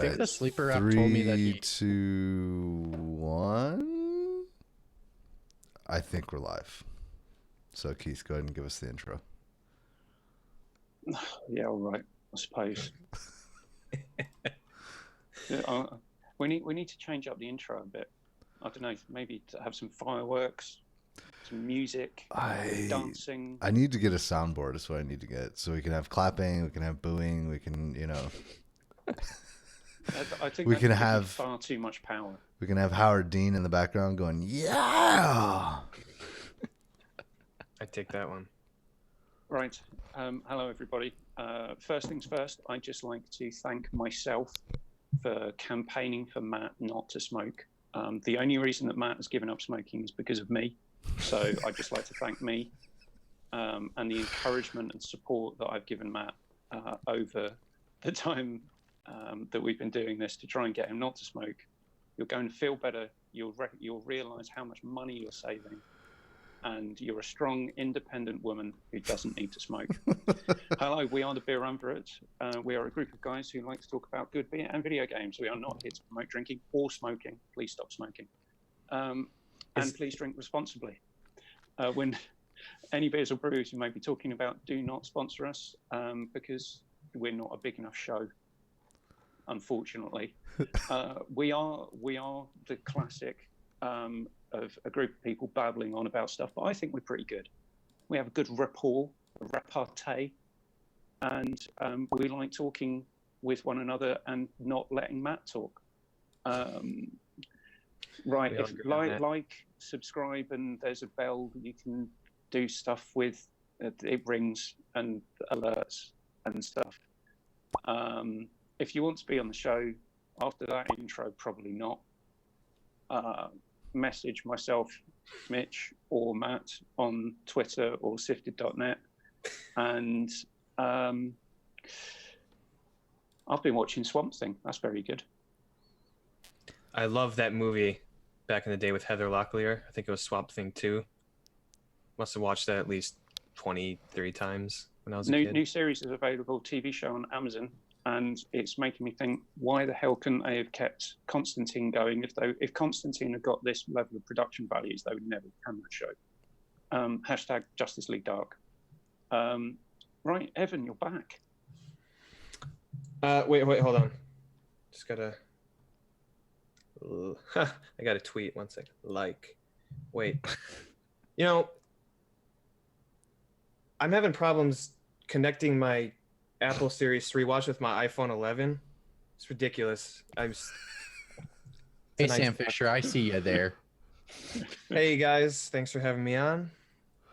I think the sleeper app told me that Three, he... 2, 1. I think we're live. So Keith, go ahead and give us the intro. Yeah, all right, I suppose. We need to change up the intro a bit. I don't know, maybe to have some fireworks, some music, dancing. I need to get a soundboard is what I need to get. So we can have clapping, we can have booing, we can, I think we that can gives you have far too much power. We can have Howard Dean in the background going, yeah. I take that one. Right. Hello, everybody. First things first, I'd just like to thank myself for campaigning for Matt not to smoke. The only reason that Matt has given up smoking is because of me. So I'd just like to thank me and the encouragement and support that I've given Matt over the time that we've been doing this to try and get him not to smoke. You're going to feel better. You'll realize how much money you're saving. And you're a strong, independent woman who doesn't need to smoke. Hello, we are the Beerumverate. We are a group of guys who like to talk about good beer and video games. We are not here to promote drinking or smoking. Please stop smoking. And please drink responsibly. When any beers or brews you may be talking about, do not sponsor us because we're not a big enough show, unfortunately. We are the classic of a group of people babbling on about stuff, but I think we're pretty good. We have a good rapport, a repartee, and we like talking with one another and not letting Matt talk. Right, if like, subscribe, and there's a bell you can do stuff with. It rings and alerts and stuff. If you want to be on the show after that intro, probably not. Message myself, Mitch, or Matt on Twitter or sifted.net. And I've been watching Swamp Thing. That's very good. I love that movie back in the day with Heather Locklear. I think it was Swamp Thing 2. Must have watched that at least 20, 30 times when I was a kid. New series is available, TV show on Amazon. And it's making me think, why the hell couldn't they have kept Constantine going? If Constantine had got this level of production values, they would never have that show. Hashtag Justice League Dark. Right, Evan, you're back. Wait, hold on. Just gotta... I gotta tweet, 1 second. Wait. I'm having problems connecting my Apple Series 3 watch with my iPhone 11. It's ridiculous. Hey, Sam Fisher, I see you there. Hey guys, thanks for having me on.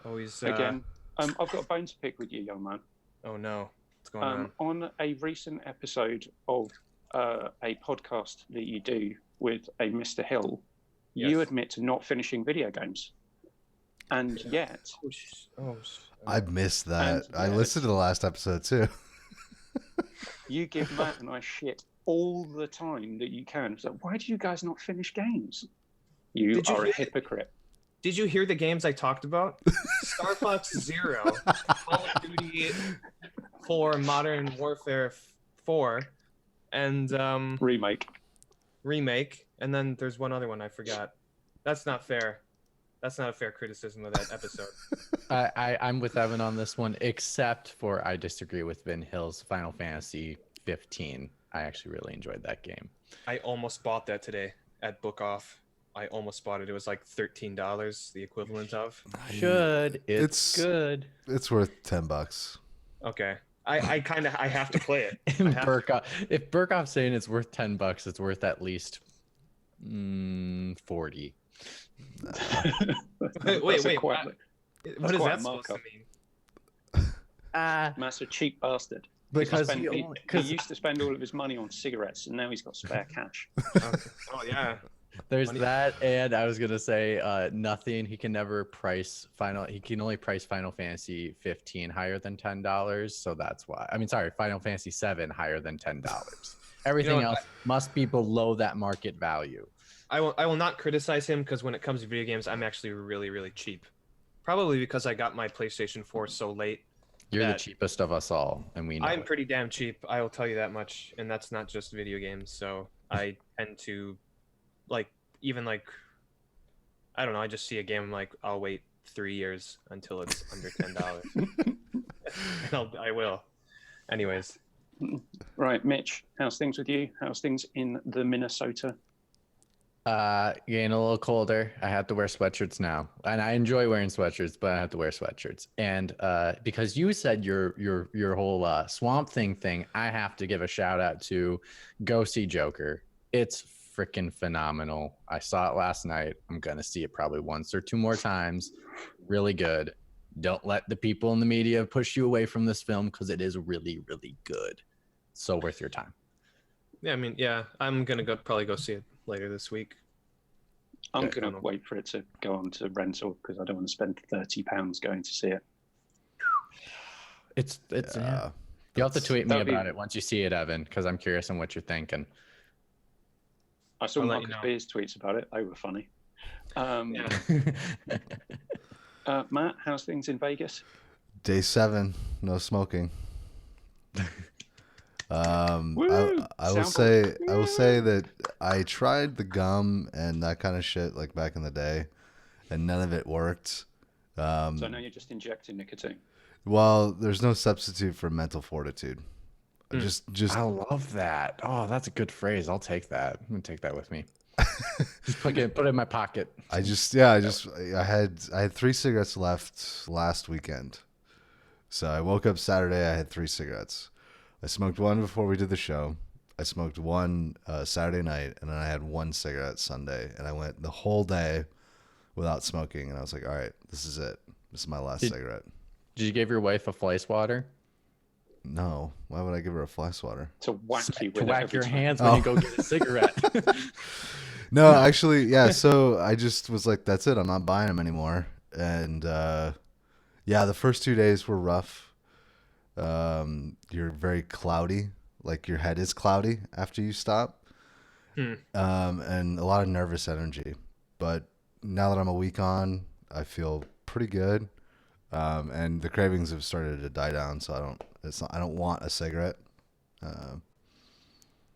Always again. I've got a bone to pick with you, young man. Oh no, what's going on? On a recent episode of a podcast that you do with a Mr. Hill, yes, you admit to not finishing video games, and yet I missed that. I listened to the last episode too. You give Matt and I shit all the time that you can. So why do you guys not finish games? You are a hypocrite. Did you hear the games I talked about? Star Fox Zero, Call of Duty 4, Modern Warfare 4, and Remake, and then there's one other one I forgot. That's not fair. That's not a fair criticism of that episode. I'm with Evan on this one, except for I disagree with Vin Hill's Final Fantasy 15. I actually really enjoyed that game. I almost bought that today at Book Off. I almost bought it. It was like $13, the equivalent of. It's good. It's worth $10. Okay. I have to play it. If Berkough's saying it's worth $10, it's worth at least 40. Wait. What is that supposed to mean? Matt's a cheap bastard. Because he used to spend all of his money on cigarettes, and now he's got spare cash. Oh yeah. There's that, and I was gonna say nothing. He can never price He can only price Final Fantasy 15 higher than $10. So that's why. I mean, sorry, Final Fantasy 7 higher than $10. Everything else must be below that market value. I will not criticize him because when it comes to video games, I'm actually really, really cheap. Probably because I got my PlayStation 4 so late. You're the that cheapest of us all, and we know I'm it. pretty damn cheap. I will tell you that much, and that's not just video games. So I tend to like even like I don't know. I just see a game. I'm like, I'll wait 3 years until it's under $10, and I will. Anyways, Right, Mitch, how's things with you? How's things in the Minnesota? Getting a little colder. I have to wear sweatshirts now, and I enjoy wearing sweatshirts, but I have to wear sweatshirts. And because you said your whole Swamp thing, I have to give a shout out to go see Joker. It's freaking phenomenal. I saw it last night. I'm gonna see it probably once or two more times. Really good. Don't let the people in the media push you away from this film because it is really, really good. So worth your time. yeah, I mean, yeah, I'm gonna probably go see it later this week. I'm going to wait for it to go on to rental because I don't want to spend £30 going to see it. It's Yeah, You'll have to tweet me that'd be- about it once you see it, Evan, because I'm curious on what you're thinking. I saw I'll let you Marcus know. Beer's tweets about it. They were funny. Yeah. Matt, how's things in Vegas? Day 7, no smoking. Woo! I will Soundboard. say that I tried the gum and that kind of shit like back in the day, and none of it worked. So now you're just injecting nicotine. Well, there's no substitute for mental fortitude. Mm. Just I love that. Oh, that's a good phrase. I'll take that. I'm gonna take that with me. Just put it in my pocket. I had 3 cigarettes left last weekend. So I woke up Saturday, I had 3 cigarettes. I smoked one before we did the show. I smoked one Saturday night, and then I had 1 cigarette Sunday, and I went the whole day without smoking, and I was like, all right, this is it. This is my last cigarette. Did you give your wife a fly swatter? No, why would I give her a fly swatter? To whack you To with it whack every your time. hands when you go get a cigarette. No, actually, yeah. So I just was like, that's it. I'm not buying them anymore. And yeah, the first 2 days were rough. You're very cloudy. Like your head is cloudy after you stop. And a lot of nervous energy. But now that I'm a week on, I feel pretty good. And the cravings have started to die down. So I don't want a cigarette.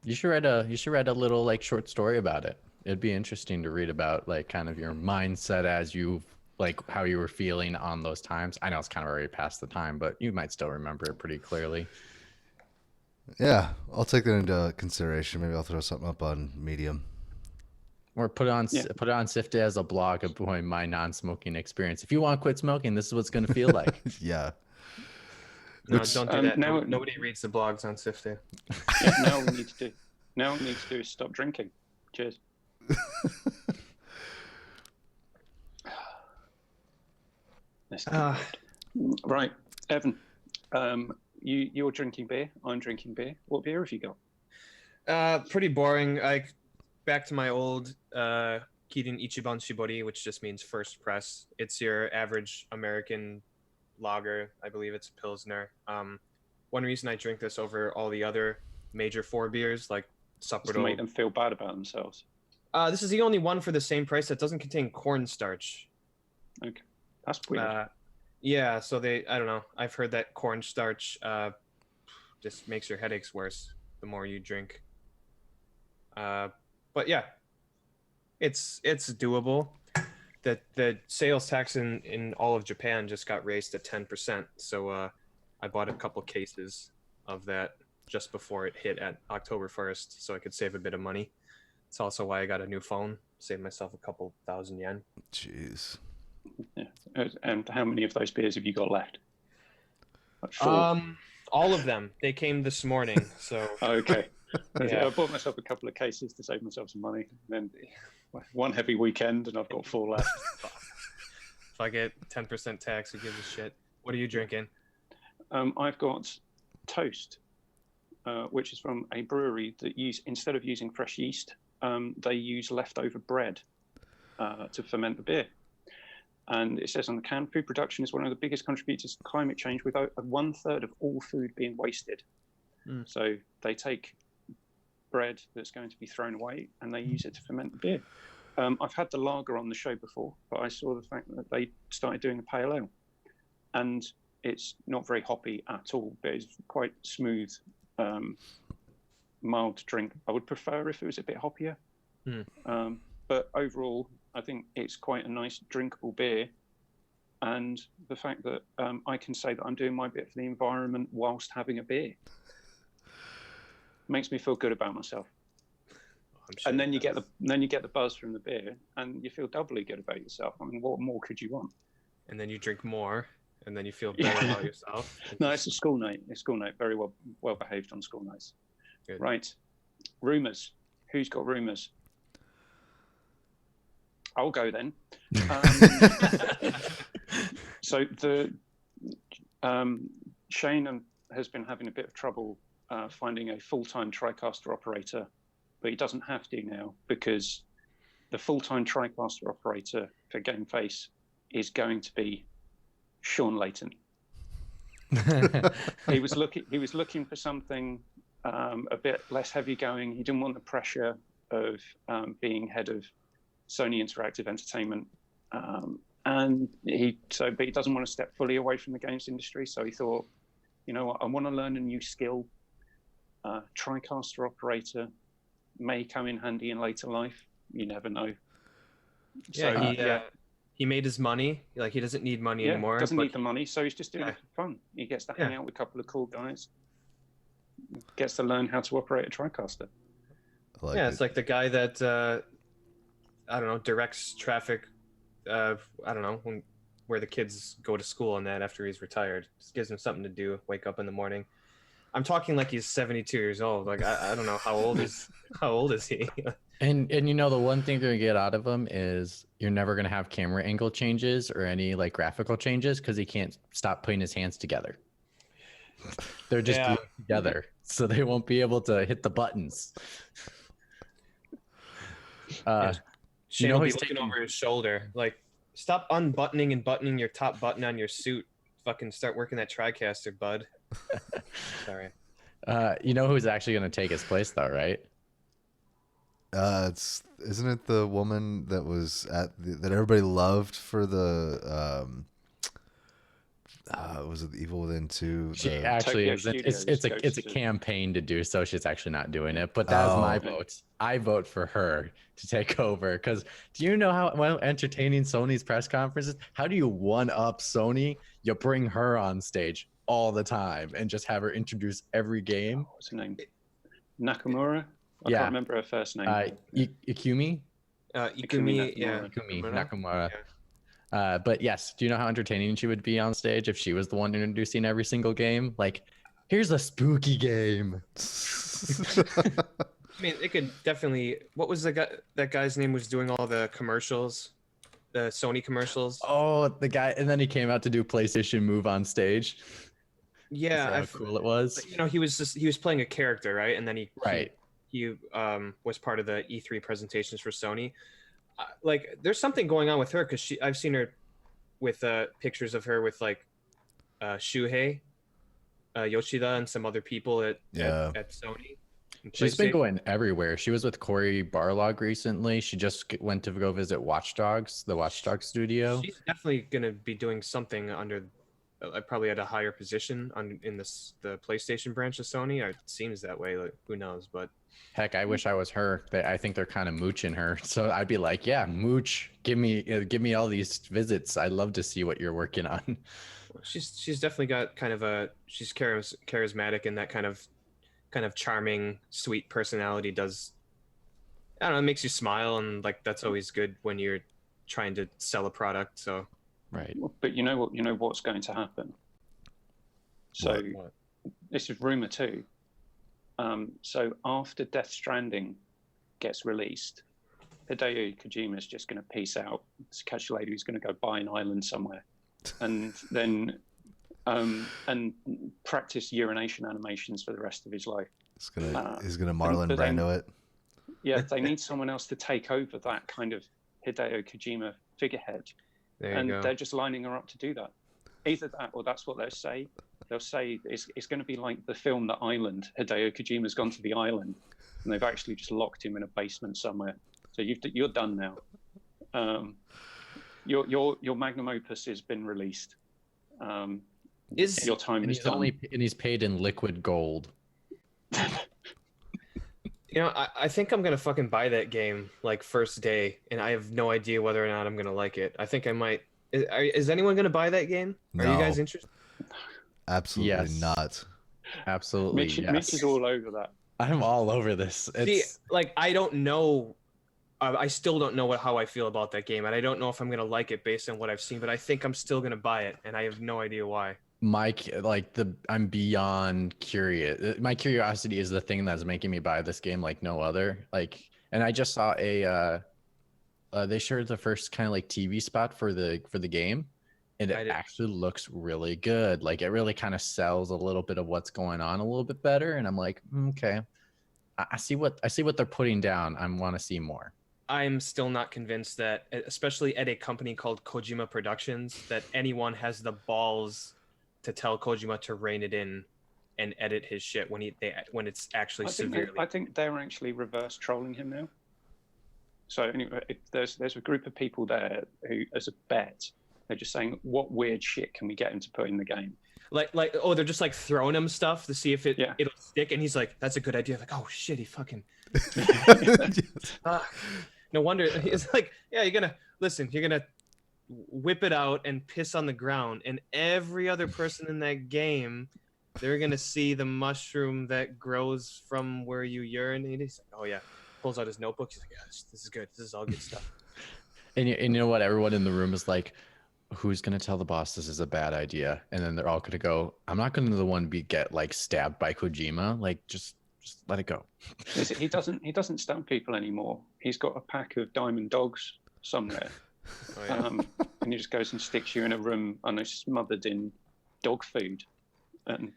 You should write a little like short story about it. It'd be interesting to read about like kind of your mindset as you like how you were feeling on those times. I know it's kind of already past the time, but you might still remember it pretty clearly. Yeah, I'll take that into consideration. Maybe I'll throw something up on Medium. Or put it on Sifted as a blog of my non-smoking experience. If you want to quit smoking, this is what it's going to feel like. Yeah. No, Which- don't do that. now- Nobody reads the blogs on Sifty. Yeah, now what we need to do is stop drinking. Cheers. Let's get it. Right, Evan. You're drinking beer. I'm drinking beer. What beer have you got? Pretty boring. Back to my old Kirin Ichiban Shibori, which just means first press. It's your average American lager. I believe it's a Pilsner. One reason I drink this over all the other major 4 beers, like Just to Sapporo. make them feel bad about themselves. This is the only one for the same price that doesn't contain cornstarch. Okay, that's weird. Yeah, so I don't know. I've heard that cornstarch just makes your headaches worse the more you drink. But yeah, it's doable. The sales tax in all of Japan just got raised to 10%. So I bought a couple cases of that just before it hit at October 1st, so I could save a bit of money. It's also why I got a new phone, saved myself a couple thousand yen. Jeez. Yeah. And how many of those beers have you got left? Like 4. All of them. They came this morning, so Okay. Yeah. I bought myself a couple of cases to save myself some money. And then one heavy weekend, and I've got 4 left. if I get 10% tax, who gives a shit? What are you drinking? I've got Toast, which is from a brewery that instead of using fresh yeast, they use leftover bread to ferment the beer. And it says on the can, food production is one of the biggest contributors to climate change, with 1/3 of all food being wasted. So they take bread that's going to be thrown away and they use it to ferment the beer. I've had the lager on the show before, but I saw the fact that they started doing a pale ale. And It's not very hoppy at all, but it's quite smooth, mild to drink. I would prefer if it was a bit hoppier. But overall, I think it's quite a nice drinkable beer. And the fact that I can say that I'm doing my bit for the environment whilst having a beer makes me feel good about myself. And then you get the buzz from the beer, and you feel doubly good about yourself. I mean, what more could you want? And then you drink more, and then you feel better about yourself. No, it's a school night. It's school night. Very well behaved on school nights. Good. Right. Rumors. Who's got rumors? I'll go then. So Shane has been having a bit of trouble finding a full-time TriCaster operator, but he doesn't have to now because the full-time TriCaster operator for GameFace is going to be Sean Layton. He was looking for something a bit less heavy going. He didn't want the pressure of being head of Sony Interactive Entertainment, but he doesn't want to step fully away from the games industry. So he thought, you know what, I want to learn a new skill. TriCaster operator may come in handy in later life. You never know. Yeah, so, he made his money. Like, he doesn't need money anymore. Doesn't need the money, so he's just doing it for fun. He gets to hang out with a couple of cool guys. Gets to learn how to operate a TriCaster. It's like the guy that I don't know, directs traffic. I don't know, where the kids go to school and that after he's retired. Just gives him something to do. Wake up in the morning. I'm talking like he's 72 years old. Like I don't know how old is he? And you know, the one thing they're gonna get out of him is you're never gonna have camera angle changes or any like graphical changes because he can't stop putting his hands together. They're just glued together, so they won't be able to hit the buttons. Shane will be looking over his shoulder, like, stop unbuttoning and buttoning your top button on your suit. Fucking start working that TriCaster, bud. Sorry. You know who's actually gonna take his place, though, right? Isn't it the woman that was that everybody loved for the was it Evil Within 2? She actually isn't. It's a campaign to do so. She's actually not doing it, but that's my vote. I vote for her to take over because do you know how entertaining Sony's press conferences? How do you one up Sony? You bring her on stage all the time and just have her introduce every game. What's her name? Nakamura. I can't remember her first name. Ikumi. Ikumi Nakamura. Yeah. But yes, do you know how entertaining she would be on stage if she was the one introducing every single game? Like, here's a spooky game. I mean, it could definitely. What was that guy's name was doing all the commercials, the Sony commercials? Oh, the guy, and then he came out to do PlayStation Move on stage. Yeah, how cool it was. You know, he was playing a character, right? And then he was part of the E3 presentations for Sony. Like, there's something going on with her because I've seen her with pictures of her with like Shuhei Yoshida and some other people at Sony. She's been going everywhere. She was with Cory Barlog recently. She just went to go visit Watch Dogs, the Watch Dogs studio. She's definitely going to be doing something under, probably at a higher position in the PlayStation branch of Sony. It seems that way. Like, who knows? But heck, I wish I was her. I think they're kind of mooching her. So I'd be like, yeah, mooch. Give me all these visits. I'd love to see what you're working on. She's definitely got kind of she's charismatic and that kind of charming, sweet personality does, I don't know, it makes you smile, and like that's always good when you're trying to sell a product. So right. But you know what's going to happen. So what? This is rumor too. So after Death Stranding gets released, Hideo Kojima is just going to peace out. It's a catch a lady who's going to go buy an island somewhere, and then and practice urination animations for the rest of his life. He's gonna Marlon Brando it. Yeah, they need someone else to take over that kind of Hideo Kojima figurehead, they're just lining her up to do that. Either that, or that's what they'll say. They'll say it's going to be like the film The Island. Hideo Kojima's gone to the island, and they've actually just locked him in a basement somewhere. So you're done now. Your magnum opus has been released. Your time is done. And he's paid in liquid gold. You know, I think I'm gonna fucking buy that game like first day, and I have no idea whether or not I'm gonna like it. I think I might. Is anyone gonna buy that game? Are you guys No. interested? Absolutely Yes. not. Absolutely. Mitch is all over that. I'm all over this. See, like I don't know. I still don't know how I feel about that game, and I don't know if I'm gonna like it based on what I've seen. But I think I'm still gonna buy it, and I have no idea why. I'm beyond curious. My curiosity is the thing that's making me buy this game like no other. Like, and I just saw they shared the first kind of like TV spot for the game, and it actually looks really good. Like, it really kind of sells a little bit of what's going on a little bit better. And I'm like, okay, I see what they're putting down. I want to see more. I'm still not convinced that, especially at a company called Kojima Productions, that anyone has the balls to tell Kojima to rein it in and edit his shit when it's actually severely. I think they're actually reverse trolling him now. So anyway, there's a group of people there who, as a bet, they're just saying, what weird shit can we get him to put in the game? Like they're just like throwing him stuff to see if it'll stick, and he's like, that's a good idea. Like, oh shit, he fucking. No wonder it's like, yeah, you're gonna whip it out and piss on the ground, and every other person in that game, they're gonna see the mushroom that grows from where you urinate. He's like, oh yeah, pulls out his notebook. He's like, yeah, this is good. This is all good stuff. And you know what? Everyone in the room is like, who's gonna tell the boss this is a bad idea? And then they're all gonna go, I'm not gonna the one get like stabbed by Kojima. Like, just let it go. He doesn't stab people anymore. He's got a pack of diamond dogs somewhere. Oh, yeah. And he just goes and sticks you in a room and smothered in dog food. And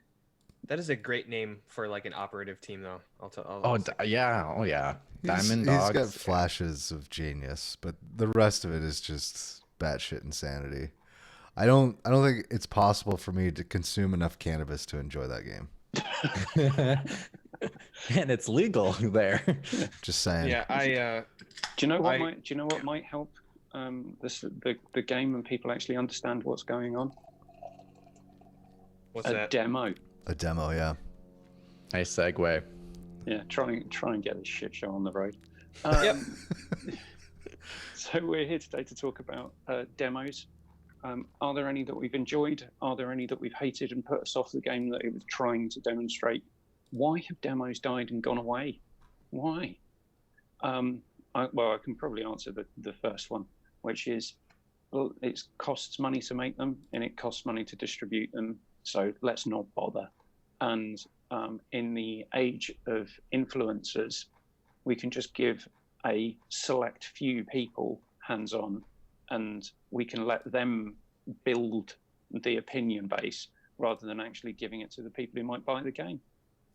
that is a great name for like an operative team, though. Yeah. Diamond dogs. He's got flashes of genius, but the rest of it is just batshit insanity. I don't think it's possible for me to consume enough cannabis to enjoy that game. And it's legal there. Just saying. Yeah, do you know what might help the game and people actually understand what's going on? What's that? Demo. A demo, yeah. Nice segue. Yeah, try and get this shit show on the road. Yep. So we're here today to talk about demos. Are there any that we've enjoyed? Are there any that we've hated and put us off the game that it was trying to demonstrate? Why have demos died and gone away? Why? I can probably answer the first one, which is, well, it costs money to make them and it costs money to distribute them, so let's not bother. And in the age of influencers, we can just give a select few people hands-on, and we can let them build the opinion base rather than actually giving it to the people who might buy the game.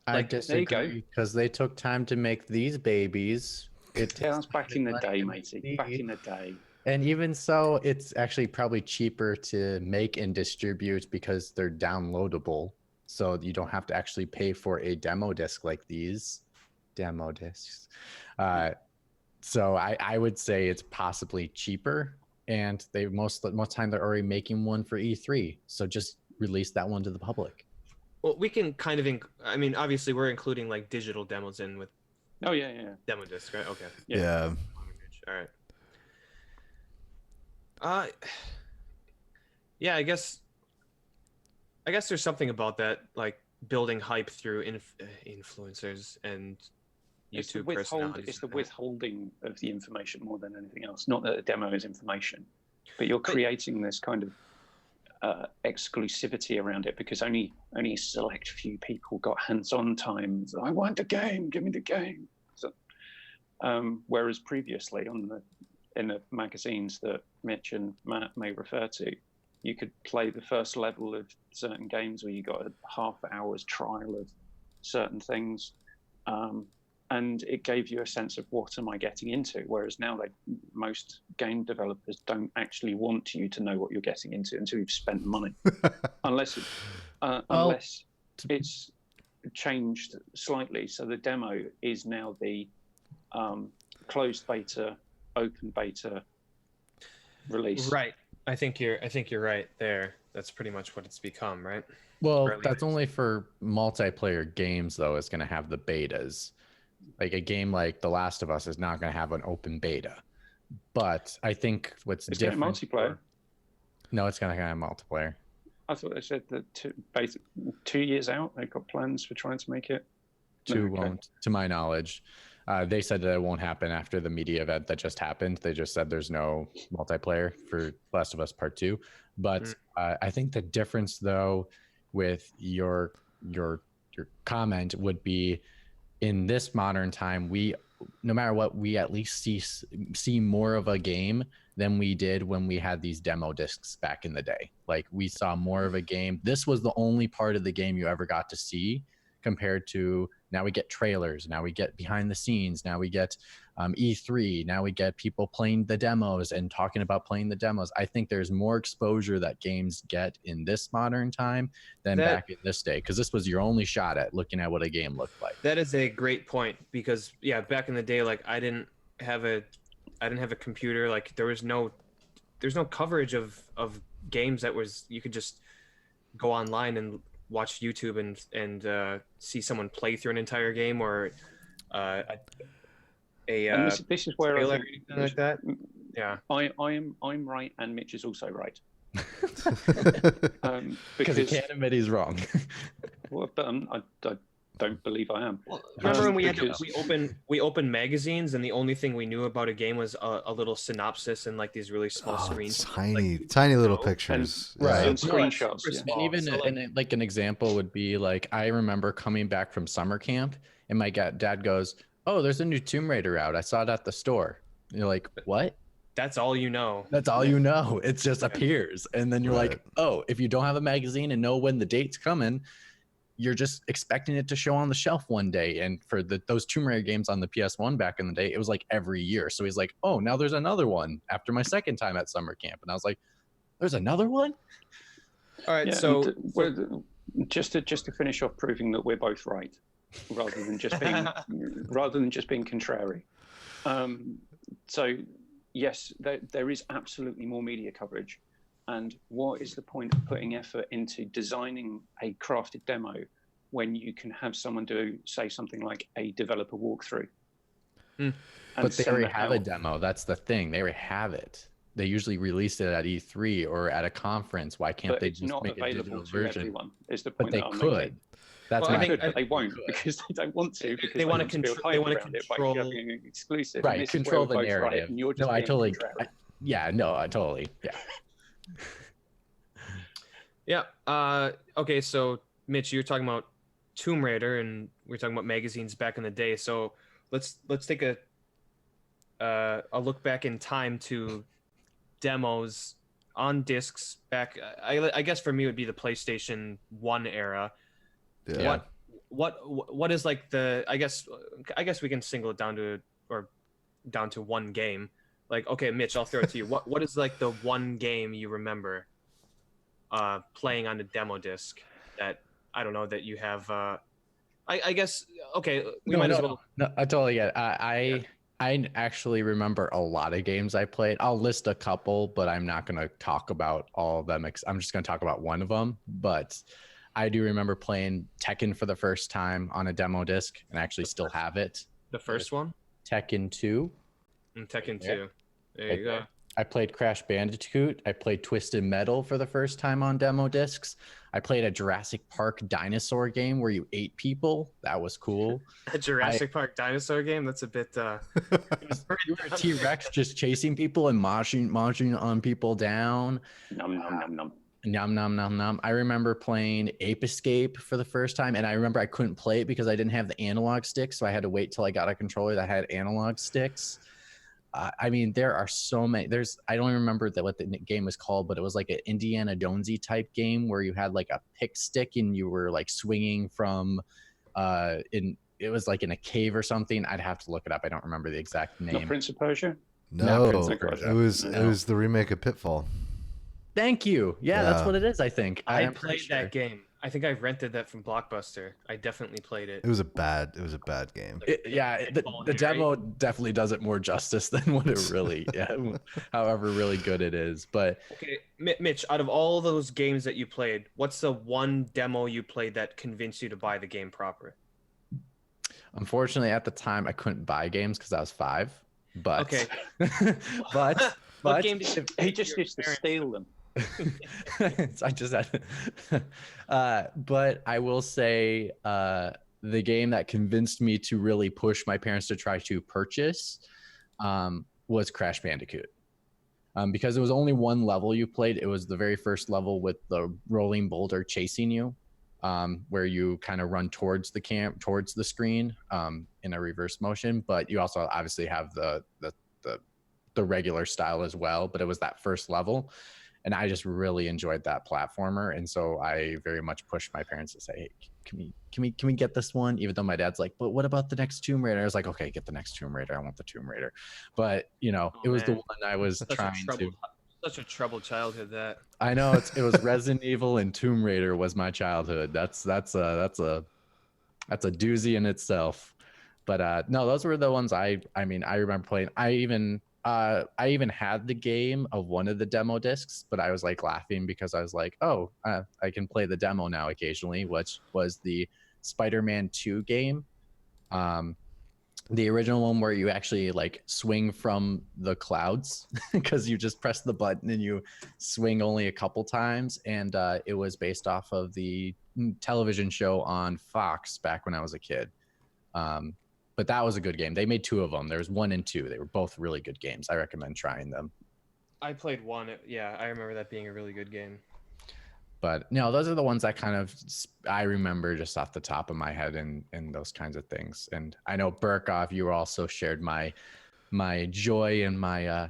I disagree, because they took time to make these babies. That's back in the day, matey. Back in the day. And even so, it's actually probably cheaper to make and distribute because they're downloadable. So you don't have to actually pay for a demo disc like these demo discs. So I would say it's possibly cheaper, and they most time they're already making one for E3. So just release that one to the public. Well, we can kind of, obviously we're including like digital demos in with. Oh yeah. Demo disc, right? Okay. Yeah. All right. Yeah, I guess there's something about that, like building hype through influencers and YouTube personalities. It's the withholding of the information more than anything else. Not that a demo is information, but you're creating this kind of exclusivity around it because only a select few people got hands-on time. So, I want the game, give me the game. So, whereas previously in the magazines that Mitch and Matt may refer to, you could play the first level of certain games where you got a half hour's trial of certain things, and it gave you a sense of what am I getting into. Whereas now, most game developers don't actually want you to know what you're getting into until you've spent money, unless it's changed slightly. So the demo is now the closed beta, open beta release. Right. I think you're right there. That's pretty much what it's become, right? Well, Early that's days. only for multiplayer games, though. It's going to have the betas. Like a game like The Last of Us is not going to have an open beta. But I think what's It's different. getting multiplayer. No, it's going to have multiplayer. I thought they said that 2 years out, they've got plans for trying to make it. Two Okay. won't, to my knowledge. They said that it won't happen after the media event that just happened. They just said there's no multiplayer for Last of Us Part 2. But I think the difference, though, with your comment would be in this modern time, we, no matter what, we at least see more of a game than we did when we had these demo discs back in the day. Like we saw more of a game. This was the only part of the game you ever got to see, compared to now we get trailers, now we get behind the scenes, now we get E3, now we get people playing the demos and talking about playing the demos. I think there's more exposure that games get in this modern time than back in this day, because this was your only shot at looking at what a game looked like. That is a great point, because yeah, back in the day, like I didn't have a computer. Like there's no coverage of games that was, you could just go online and watch YouTube and see someone play through an entire game, or This is where I trailer, think, anything like that. Yeah, I'm right, and Mitch is also right. Because he can't admit he's wrong. Well, but I don't believe I am. well, remember when because- we opened magazines, and the only thing we knew about a game was a little synopsis and like these really small screens, tiny little know, pictures. and Yeah. screenshots. super Yeah. small. And even So, like- an example would be like, I remember coming back from summer camp and my dad goes, "Oh, there's a new Tomb Raider out. I saw it at the store." And you're like, "What?" that's all you know. That's all you know. It just appears. And then you're Right. like, "Oh, if you don't have a magazine and know when the date's coming, you're just expecting it to show on the shelf one day." And for those Tomb Raider games on the PS1 back in the day, it was like every year. So he's like, "Oh, now there's another one after my second time at summer camp." And I was like, "There's another one?" All right, Yeah, so and, just to finish off, proving that we're both right, rather than just being contrary. So yes, there is absolutely more media coverage. And what is the point of putting effort into designing a crafted demo when you can have someone say something like a developer walkthrough? Hmm. But they send already that have a out? demo. That's the thing. They already have it. They usually release it at E3 or at a conference. Why can't But they it's just not make a available digital to version? everyone. Is the But point they that I'm could. making. That's Well, I my think- But they won't, because they don't want to, because they wanna want to build control- hype they wanna around it by control- having an exclusive. right. And this is where Control we're the both right, narrative. and you're just No, I being totally. contrary. Yeah, no, I totally. Yeah. yeah. Okay, so Mitch, you were talking about Tomb Raider, and we were talking about magazines back in the day. So let's take a look back in time to demos on discs back. I guess for me it would be the PlayStation 1 era. Yeah. What is like the I guess we can single it down to one game. Like, okay, Mitch, I'll throw it to you. What is like the one game you remember playing on a demo disc that, I don't know, that you have I guess, okay, we might as well. No, I totally get it. I actually remember a lot of games I played. I'll list a couple, but I'm not going to talk about all of them. I'm just going to talk about one of them. But I do remember playing Tekken for the first time on a demo disc, and I actually still have it. The first one? Tekken 2. And Tekken Yeah. 2. There you go. I played Crash Bandicoot. I played Twisted Metal for the first time on demo discs. I played a Jurassic Park dinosaur game where you ate people. That was cool. A Jurassic Park dinosaur game? That's a bit You were a T-Rex just chasing people and munching on people down. Nom nom nom nom. Nom nom nom nom. I remember playing Ape Escape for the first time, and I remember I couldn't play it because I didn't have the analog sticks, so I had to wait till I got a controller that had analog sticks. I mean, there are so many. I don't even remember what the game was called, but it was like an Indiana Jonesy type game where you had like a pick stick and you were like swinging from, it was like in a cave or something. I'd have to look it up. I don't remember the exact Not name. Prince of Persia. No, Prince of it Persia. was No. the remake of Pitfall. Thank you. Yeah, that's Yeah. what it is. I think I am pretty played that game. I think I rented that from Blockbuster. I definitely played it. It was a bad game. The demo definitely does it more justice than what it really, however really good it is. But okay, Mitch, out of all those games that you played, what's the one demo you played that convinced you to buy the game proper? unfortunately, at the time, I couldn't buy games because I was 5. But Okay. but What game did He just used to steal them. I just had, but I will say the game that convinced me to really push my parents to try to purchase was Crash Bandicoot. Because it was only one level you played. It was the very first level with the rolling boulder chasing you, where you kind of run towards the screen in a reverse motion. But you also obviously have the regular style as well. But it was that first level. And I just really enjoyed that platformer, and so I very much pushed my parents to say, "Hey, can we get this one?" Even though my dad's like, "But what about the next Tomb Raider?" I was like, "Okay, get the next Tomb Raider. I want the Tomb Raider." But it was the one I was trying to. Such a troubled childhood. That I know it was Resident Evil and Tomb Raider was my childhood. That's a doozy in itself. But no, those were the ones I remember playing. I even had the game of one of the demo discs, but I was like laughing because I was like, oh, I can play the demo now occasionally, which was the Spider-Man 2 game. The original one where you actually like swing from the clouds because you just press the button and you swing only a couple times. And it was based off of the television show on Fox back when I was a kid. But that was a good game. They made 2 of them. There's 1 and 2. They were both really good games. I recommend trying them. I played 1. Yeah, I remember that being a really good game. But no, those are the ones I remember just off the top of my head and those kinds of things. And I know Berkough, you also shared my joy and my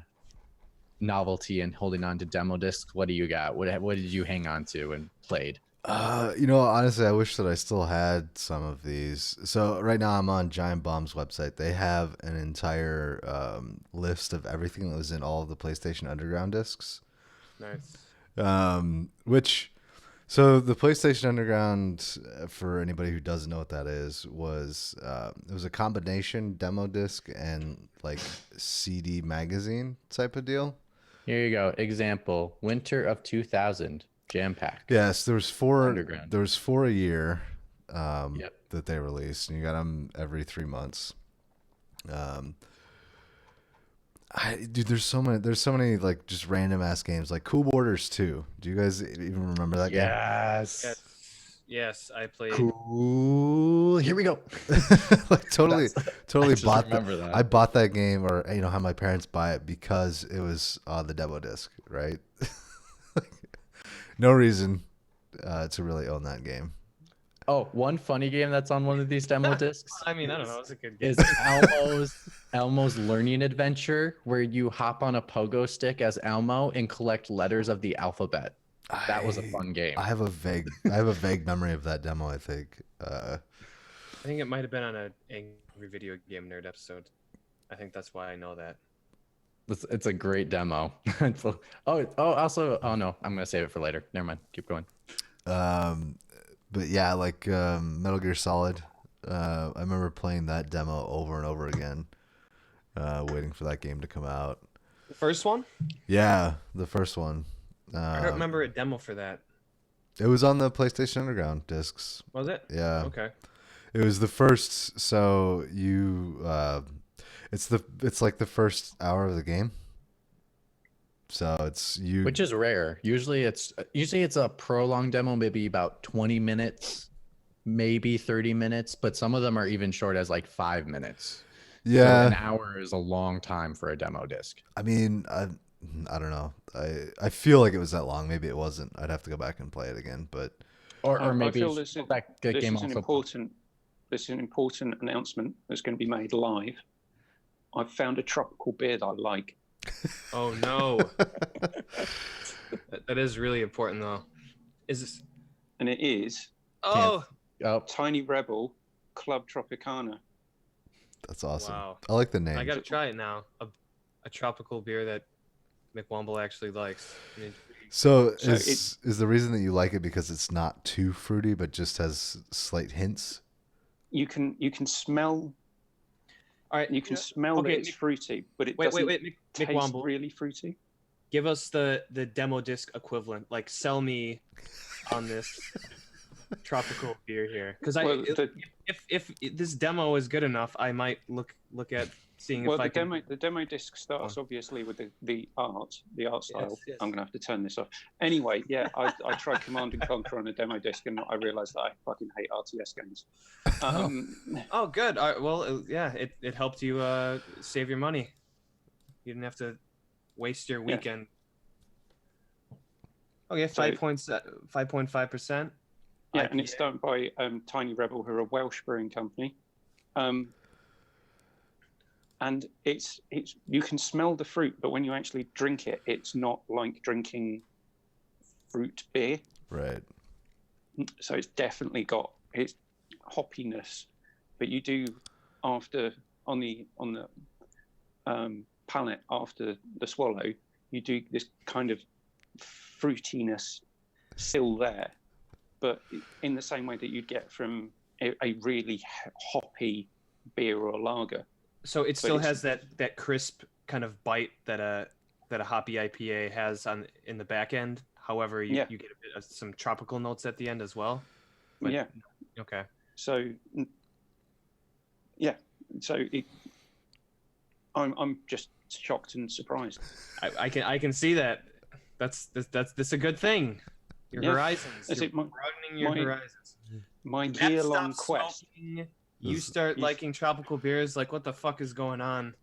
novelty in holding on to demo discs. What do you got? What did you hang on to and played? Honestly, I wish that I still had some of these. So right now I'm on Giant Bomb's website. They have an entire list of everything that was in all of the PlayStation Underground discs. Nice. So the PlayStation Underground, for anybody who doesn't know what that is, was it was a combination demo disc and like CD magazine type of deal. Here you go. Example: Winter of 2000 Jam Pack. Yes, there was 4. Underground. There was 4 a year Yep. that they released, and you got them every 3 months. Dude, there's so many like just random ass games like Cool Borders 2. Do you guys even remember that game? Yes, I played. Cool. Here we go. Like totally bought that. I bought that game, or had my parents buy it because it was on the demo disc, right? No reason to really own that game. Oh, one funny game that's on one of these demo discs. I mean, I don't know. It's a good game. Is Elmo's Learning Adventure, where you hop on a pogo stick as Elmo and collect letters of the alphabet. That was a fun game. I have a vague memory of that demo. I think. I think it might have been on an Angry Video Game Nerd episode. I think that's why I know that. It's a great demo. Also, no, I'm gonna save it for later. Never mind. Keep going. But yeah, like Metal Gear Solid. I remember playing that demo over and over again, waiting for that game to come out. The first one? Yeah, the first one. I don't remember a demo for that. It was on the PlayStation Underground discs. Was it? Yeah. Okay. It was the first. So you, it's like the first hour of the game. So it's you, which is rare. Usually it's a prolonged demo, maybe about 20 minutes, maybe 30 minutes, but some of them are even short as like 5 minutes. Yeah. So an hour is a long time for a demo disc. I mean, I don't know. I feel like it was that long. Maybe it wasn't. I'd have to go back and play it again, but or maybe I feel this is an important announcement that's going to be made live. I've found a tropical beer that I like. Oh no. That is really important though. Is this? And it is Tiny Rebel Club Tropicana. That's awesome. Wow. I like the name. I gotta try it now. A tropical beer that McWomble actually likes. So So is the reason that you like it because it's not too fruity, but just has slight hints? you can smell. All right, You can smell that it's fruity, but it doesn't taste McWomble, really fruity. give us the demo disc equivalent. Like, sell me on this tropical beer here, because if this demo is good enough, I might look at seeing if I can. The demo disc starts obviously with the art style. Yes. I'm gonna have to turn this off. Anyway, yeah, I tried Command and Conquer on a demo disc, and I realized that I fucking hate RTS games. Oh, good. Well, yeah, it helped you save your money. You didn't have to waste your weekend. Okay, 5.5%. Yeah, and it's done by Tiny Rebel, who are a Welsh brewing company. And it's you can smell the fruit, but when you actually drink it, it's not like drinking fruit beer. Right. So it's definitely got its hoppiness, but you do on the palate after the swallow, you do this kind of fruitiness still there, but in the same way that you'd get from a really hoppy beer or lager. So it still has that crisp kind of bite that a hoppy IPA has in the back end. However, you get a bit of some tropical notes at the end as well. But, yeah. Okay. So yeah. So I'm just shocked and surprised. I can see that. That's a good thing. Your horizons. You're broadening your horizons. My year-long quest. Smoking, you start liking tropical beers. Like, what the fuck is going on?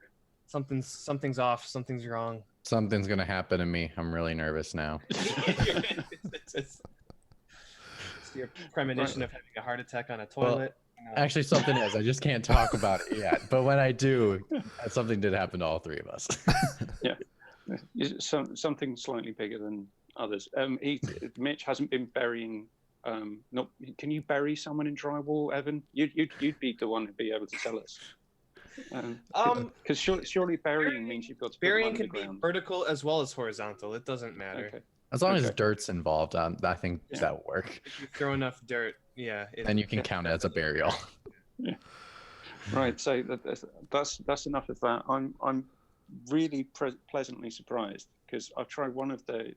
Something's off. Something's wrong. Something's gonna happen to me. I'm really nervous now. It's your premonition of having a heart attack on a toilet. Actually, something is. I just can't talk about it yet. But when I do, something did happen to all three of us. Yeah, something slightly bigger than others. Mitch hasn't been burying. Can you bury someone in drywall, Evan? You'd be the one who'd be able to tell us. Because surely burying means you've got to. Burying can be vertical as well as horizontal. It doesn't matter. Okay. As long as dirt's involved, I think that will work. If you throw enough dirt, then you can count it as a burial. Yeah. Right. So that's enough of that. I'm really pleasantly surprised because I've tried one of their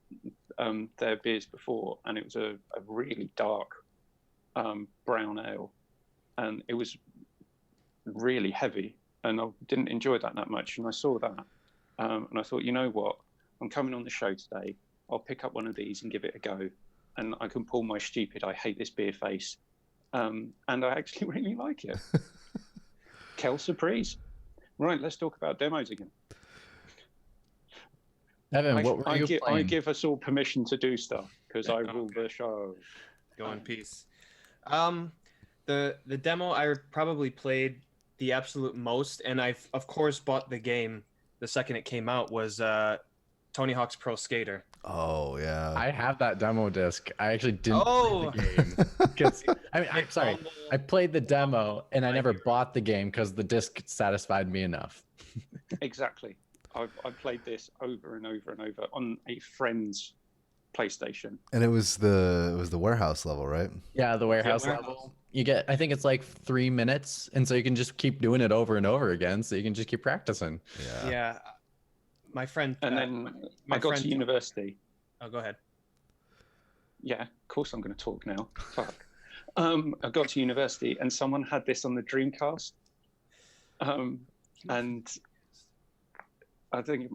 beers before, and it was a really dark brown ale, and it was really heavy, and I didn't enjoy that much. And I saw that, and I thought, you know what? I'm coming on the show today. I'll pick up one of these and give it a go, and I can pull my stupid "I hate this beer" face, and I actually really like it. Quelle surprise! Right, let's talk about demos again. Evan, what were you playing? I give us all permission to do stuff because I rule the show. Go in peace. The demo I probably played the absolute most, and I've of course bought the game the second it came out, was Tony Hawk's Pro Skater. Oh yeah. I have that demo disc. I actually didn't play the game. I'm sorry. I played the demo and I never bought the game because the disc satisfied me enough. Exactly. I've played this over and over and over on a friend's PlayStation. And it was the warehouse level, right? Yeah, the warehouse level. You get, I think it's like 3 minutes, and so you can just keep doing it over and over again. So you can just keep practicing. Yeah. My friend. And then I got to university. Oh, go ahead. Yeah, of course I'm going to talk now. Fuck. I got to university and someone had this on the Dreamcast. And I think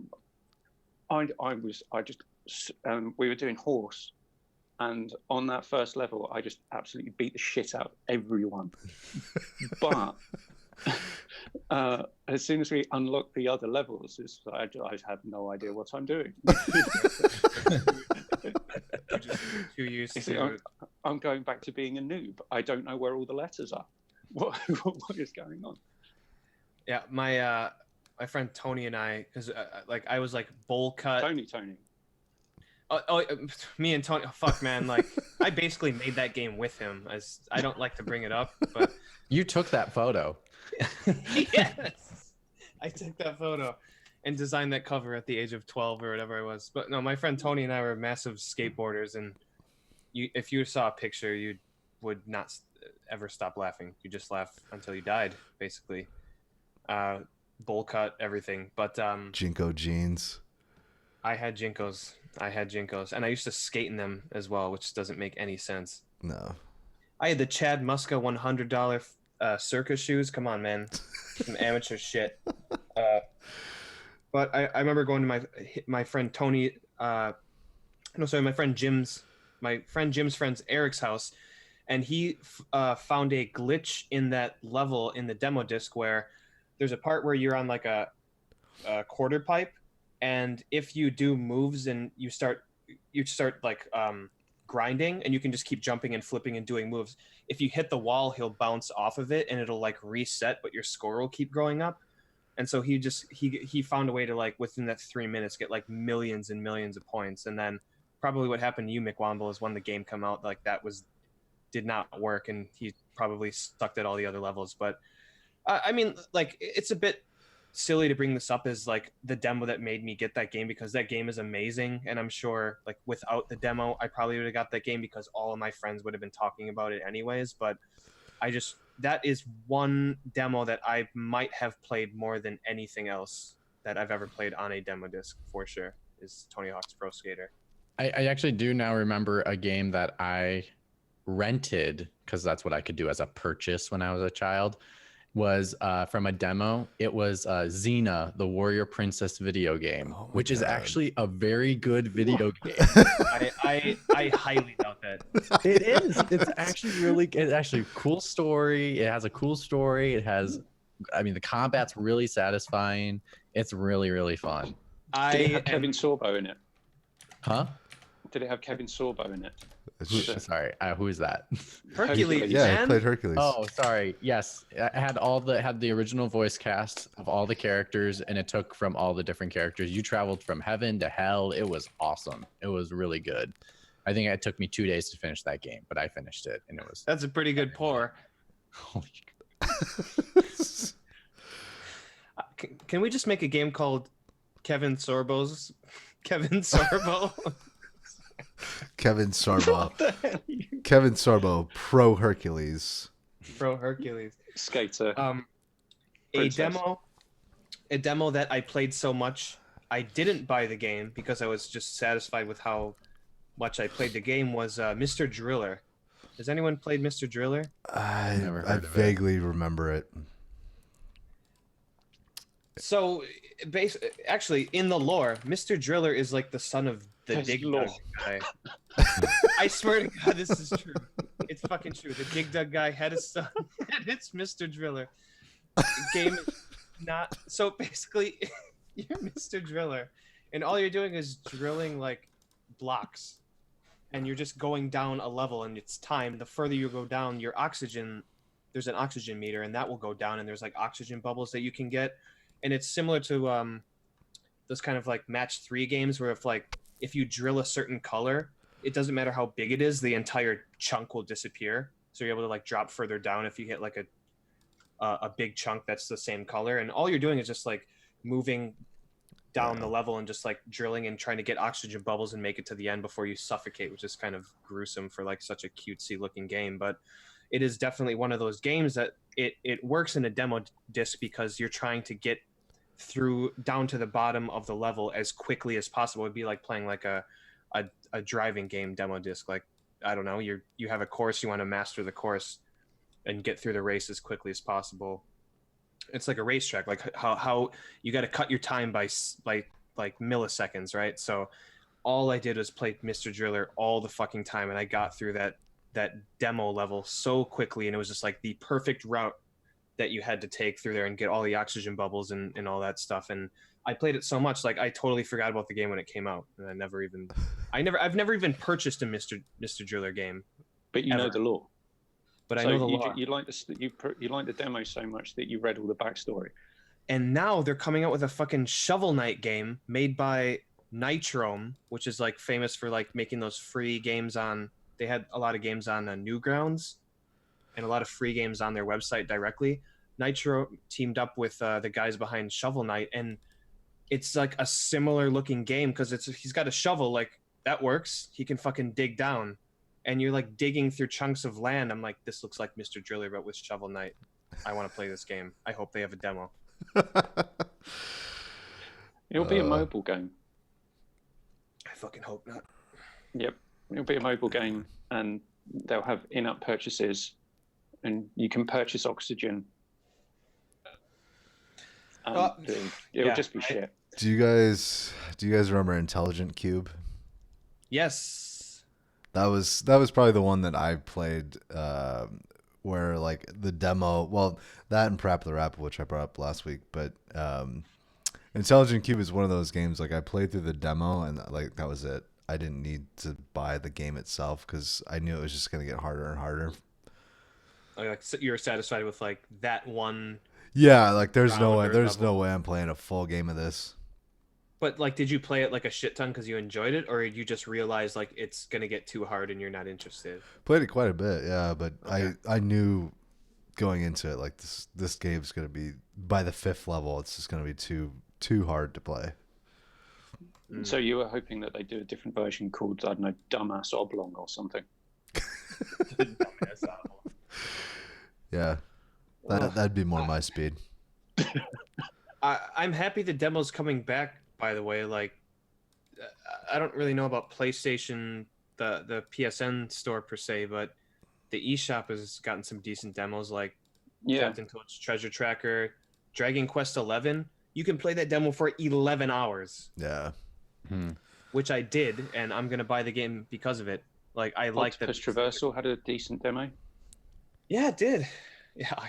we were doing horse, and on that first level, I just absolutely beat the shit out of everyone. But as soon as we unlock the other levels, I have no idea what I'm doing. Too used to. I'm going back to being a noob. I don't know where all the letters are. What is going on? Yeah, my friend Tony and I, because I was like bowl cut. Tony. Me and Tony. Oh, fuck, man. Like, I basically made that game with him. I don't like to bring it up, but you took that photo. Yes, I took that photo. and designed that cover at the age of 12 or whatever I was. But no, my friend Tony and I were massive skateboarders, and if you saw a picture, you would not ever stop laughing. You just laugh until you died, basically. Bowl cut, everything. But Jinko jeans. I had Jinkos, and I used to skate in them as well, which doesn't make any sense. No. I had the Chad Muska $100 circus shoes. Come on, man, some amateur shit. But I remember going to my friend Tony. My friend Jim's friend's Eric's house, and he found a glitch in that level in the demo disc where there's a part where you're on like a quarter pipe, and if you do moves and you start like grinding, and you can just keep jumping and flipping and doing moves. If you hit the wall, he'll bounce off of it and it'll like reset, but your score will keep growing up. And so he found a way to, like, within that 3 minutes, get like millions and millions of points. And then probably what happened to you, McWomble, is when the game came out, like that did not work, and he probably sucked at all the other levels. But I mean, like, it's a bit silly to bring this up as like the demo that made me get that game, because that game is amazing, and I'm sure like without the demo I probably would have got that game because all of my friends would have been talking about it anyways. But that is one demo that I might have played more than anything else that I've ever played on a demo disc, for sure, is Tony Hawk's Pro Skater. I actually do now remember a game that I rented, because that's what I could do as a purchase when I was a child, was from a demo. It was Xena, the Warrior Princess video game, which is actually a very good video game. I highly doubt that. It is. It's actually a cool story. It has a cool story. The combat's really satisfying. It's really, really fun. Did it have Kevin Sorbo in it? Huh? Did it have Kevin Sorbo in it? Sorry, who is that? Hercules. Yeah, I played Hercules. Oh, sorry. Yes, I had the original voice cast of all the characters, and it took from all the different characters. You traveled from heaven to hell. It was awesome. It was really good. I think it took me 2 days to finish that game, but I finished it, and it was. That's a pretty good pour. Holy. Can we just make a game called Kevin Sorbo? Kevin Sorbo, Kevin Sorbo, Pro Hercules. Pro Hercules. Skater. A demo that I played so much, I didn't buy the game because I was just satisfied with how much I played the game, was Mr. Driller. Has anyone played Mr. Driller? I vaguely remember it. So, actually, in the lore, Mr. Driller is like the son of the Dig Dug guy. I swear to God, this is true. It's fucking true. The Dig Dug guy had a son, and it's Mr. Driller. Game is not. So basically, you're Mr. Driller, and all you're doing is drilling like blocks, and you're just going down a level, and it's time. The further you go down, your oxygen, there's an oxygen meter, and that will go down, and there's like oxygen bubbles that you can get. And it's similar to those kind of like match 3 games where if you drill a certain color, it doesn't matter how big it is, the entire chunk will disappear. So you're able to like drop further down if you hit like a big chunk that's the same color. And all you're doing is just like moving down the level and just like drilling and trying to get oxygen bubbles and make it to the end before you suffocate, which is kind of gruesome for like such a cutesy looking game. But it is definitely one of those games that it works in a demo disc because you're trying to get through down to the bottom of the level as quickly as possible. It'd be like playing like a driving game demo disc. Like, I don't know, you have a course, you want to master the course and get through the race as quickly as possible. It's like a racetrack, like how you got to cut your time by like milliseconds, right? So all I did was play Mr. Driller all the fucking time, and I got through that demo level so quickly, and it was just like the perfect route that you had to take through there and get all the oxygen bubbles and all that stuff. And I played it so much, like I totally forgot about the game when it came out, and I've never even purchased a Mr. Driller game. But you know the lore. But so I know the lore. You like the demo so much that you read all the backstory. And now they're coming out with a fucking Shovel Knight game made by Nitrome, which is like famous for like making those free games on. They had a lot of games on Newgrounds, and a lot of free games on their website directly. Nitro teamed up with the guys behind Shovel Knight, and it's like a similar looking game because he's got a shovel, like that works. He can fucking dig down, and you're like digging through chunks of land. I'm like, this looks like Mr. Driller, but with Shovel Knight. I want to play this game. I hope they have a demo. It'll be a mobile game. I fucking hope not. Yep, it'll be a mobile game, and they'll have in-app purchases, and you can purchase oxygen. It'll just be shit. Do you guys remember Intelligent Cube? Yes. That was probably the one that I played where like the demo, well, that and Parappa the Rapper, which I brought up last week, but Intelligent Cube is one of those games like I played through the demo and like that was it. I didn't need to buy the game itself because I knew it was just going to get harder and harder. Like so you're satisfied with like that one? Yeah, like there's no way I'm playing a full game of this. But like, did you play it like a shit ton because you enjoyed it, or you just realized like it's gonna get too hard and you're not interested? Played it quite a bit, yeah. But Okay. I knew going into it like this game's gonna be by the 5th level. It's just gonna be too hard to play. So you were hoping that they do a different version called, I don't know, Dumbass Oblong or something. Yeah, that'd be more my speed. I'm happy the demo's coming back. By the way, like I don't really know about PlayStation, the PSN store per se, but the eShop has gotten some decent demos, like Captain Toad's Treasure Tracker, Dragon Quest 11. You can play that demo for 11 hours. Yeah. Which I did, and I'm gonna buy the game because of it. Like I like that. Traversal had a decent demo. Yeah, it did. Yeah.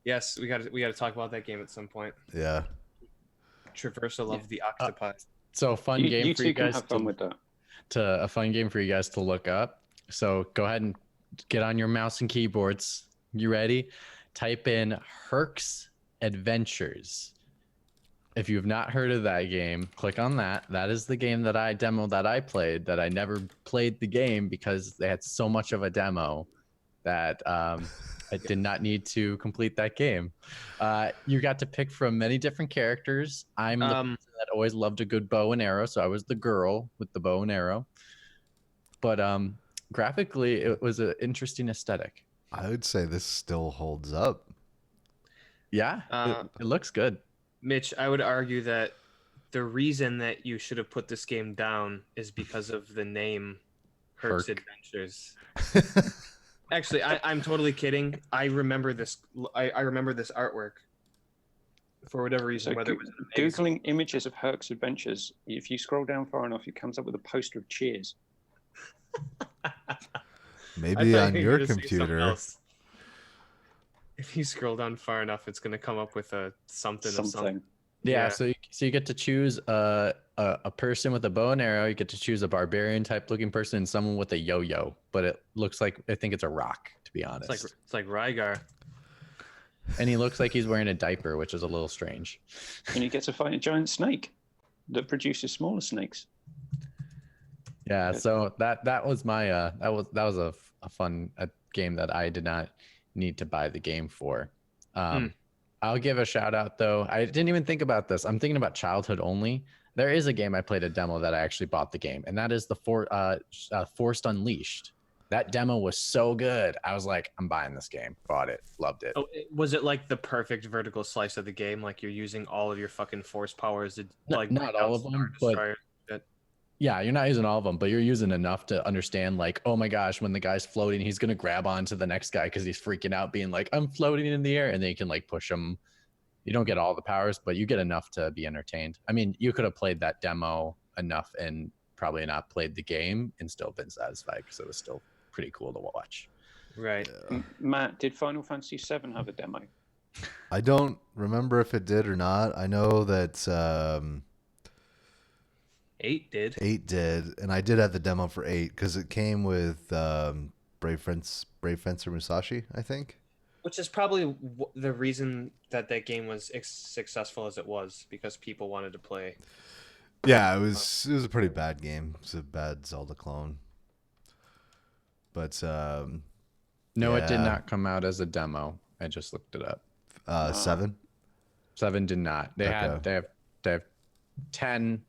Yes, we got to talk about that game at some point. Yeah. Traversal of the Octopi. So fun game for you guys have fun with that. A fun game for you guys to look up. So go ahead and get on your mouse and keyboards. You ready? Type in Herc's Adventures. If you've not heard of that game, click on that. That is the game that I demoed, that I played, that I never played the game because they had so much of a demo that I did not need to complete that game. You got to pick from many different characters. I'm the person that always loved a good bow and arrow, so I was the girl with the bow and arrow. But graphically, it was an interesting aesthetic. I would say this still holds up. Yeah, it looks good. Mitch, I would argue that the reason that you should have put this game down is because of the name Herc's Adventures. Actually, I'm totally kidding. I remember this. I remember this artwork for whatever reason. So whether it was Googling images of Herc's Adventures, if you scroll down far enough, it comes up with a poster of Cheers. Maybe on your computer. If you scroll down far enough, it's going to come up with a something. Yeah, so you get to choose a person with a bow and arrow. You get to choose a barbarian type looking person and someone with a yo-yo. But it looks like, I think it's a rock, to be honest. It's like Rygar. And he looks like he's wearing a diaper, which is a little strange. And you get to fight a giant snake that produces smaller snakes. Yeah, so that was my that was a fun game that I did not need to buy the game for. I'll give a shout out though. I didn't even think about this. I'm thinking about childhood only. There is a game I played a demo that I actually bought the game, and that is the Forced Unleashed. That demo was so good. I was like, I'm buying this game. Bought it. Loved it. Oh, was it like the perfect vertical slice of the game? Like you're using all of your fucking force powers to like not all of them, but yeah, you're not using all of them, but you're using enough to understand like, oh my gosh, when the guy's floating, he's going to grab onto the next guy because he's freaking out being like, I'm floating in the air. And then you can like push him. You don't get all the powers, but you get enough to be entertained. I mean, you could have played that demo enough and probably not played the game and still been satisfied because it was still pretty cool to watch. Right. Matt, did Final Fantasy VII have a demo? I don't remember if it did or not. I know that 8 did. 8 did, and I did have the demo for 8 because it came with Brave Fencer Musashi, I think. Which is probably the reason that game was successful as it was, because people wanted to play. Yeah, it was a pretty bad game. It was a bad Zelda clone. But no, it did not come out as a demo. I just looked it up. 7? 7 did not. They have they have 10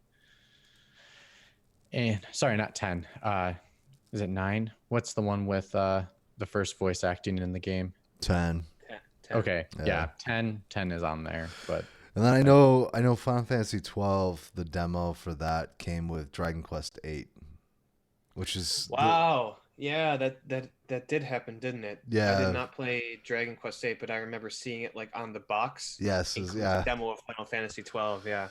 and sorry, not 10. Is it 9? What's the one with the first voice acting in the game? 10. 10. Okay, yeah, 10 is on there, but And then I know Final Fantasy 12, the demo for that came with Dragon Quest 8, which is Wow. Yeah, that did happen, didn't it? I Yeah. did not play Dragon Quest 8, but I remember seeing it like on the box. Yes, include yeah. the demo of Final Fantasy 12, yeah.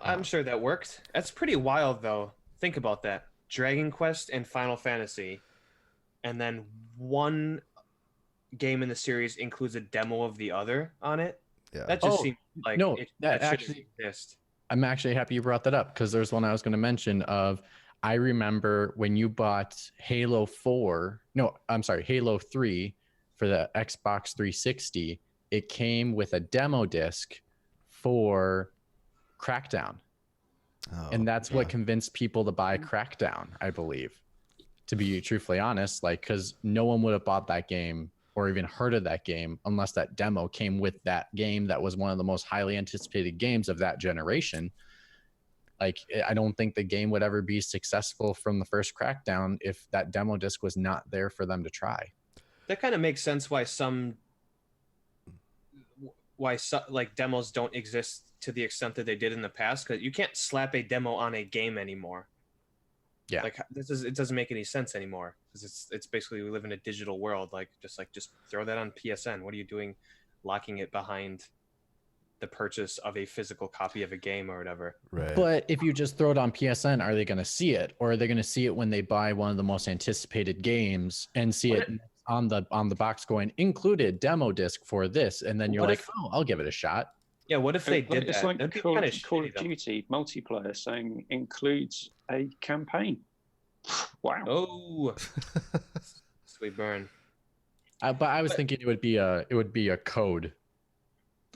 I'm sure that worked. That's pretty wild, though. Think about that. Dragon Quest and Final Fantasy, and then one game in the series includes a demo of the other on it. Yeah. That just seems like no, that that shouldn't actually exist. I'm actually happy you brought that up because there's one I was going to mention of I remember when you bought Halo 3 for the Xbox 360, it came with a demo disc for Crackdown. Oh, And that's what yeah. convinced people to buy Crackdown, I believe. To be truthfully honest, like, because no one would have bought that game or even heard of that game unless that demo came with that game that was one of the most highly anticipated games of that generation. Like, I don't think the game would ever be successful from the first Crackdown if that demo disc was not there for them to try. That kind of makes sense why like demos don't exist to the extent that they did in the past, because you can't slap a demo on a game anymore. Yeah, like it doesn't make any sense anymore, because it's basically we live in a digital world. Just throw that on PSN. What are you doing locking it behind the purchase of a physical copy of a game or whatever? Right. But if you just throw it on PSN, are they going to see it, or are they going to see it when they buy one of the most anticipated games and see it on the box going included demo disc for this, and then you're like, oh, I'll give it a shot. Yeah, what if they did It's that? like That'd be Call kinda of shitty, though. Duty multiplayer saying includes a campaign. Wow. Oh, sweet burn. But I was thinking it would be a code,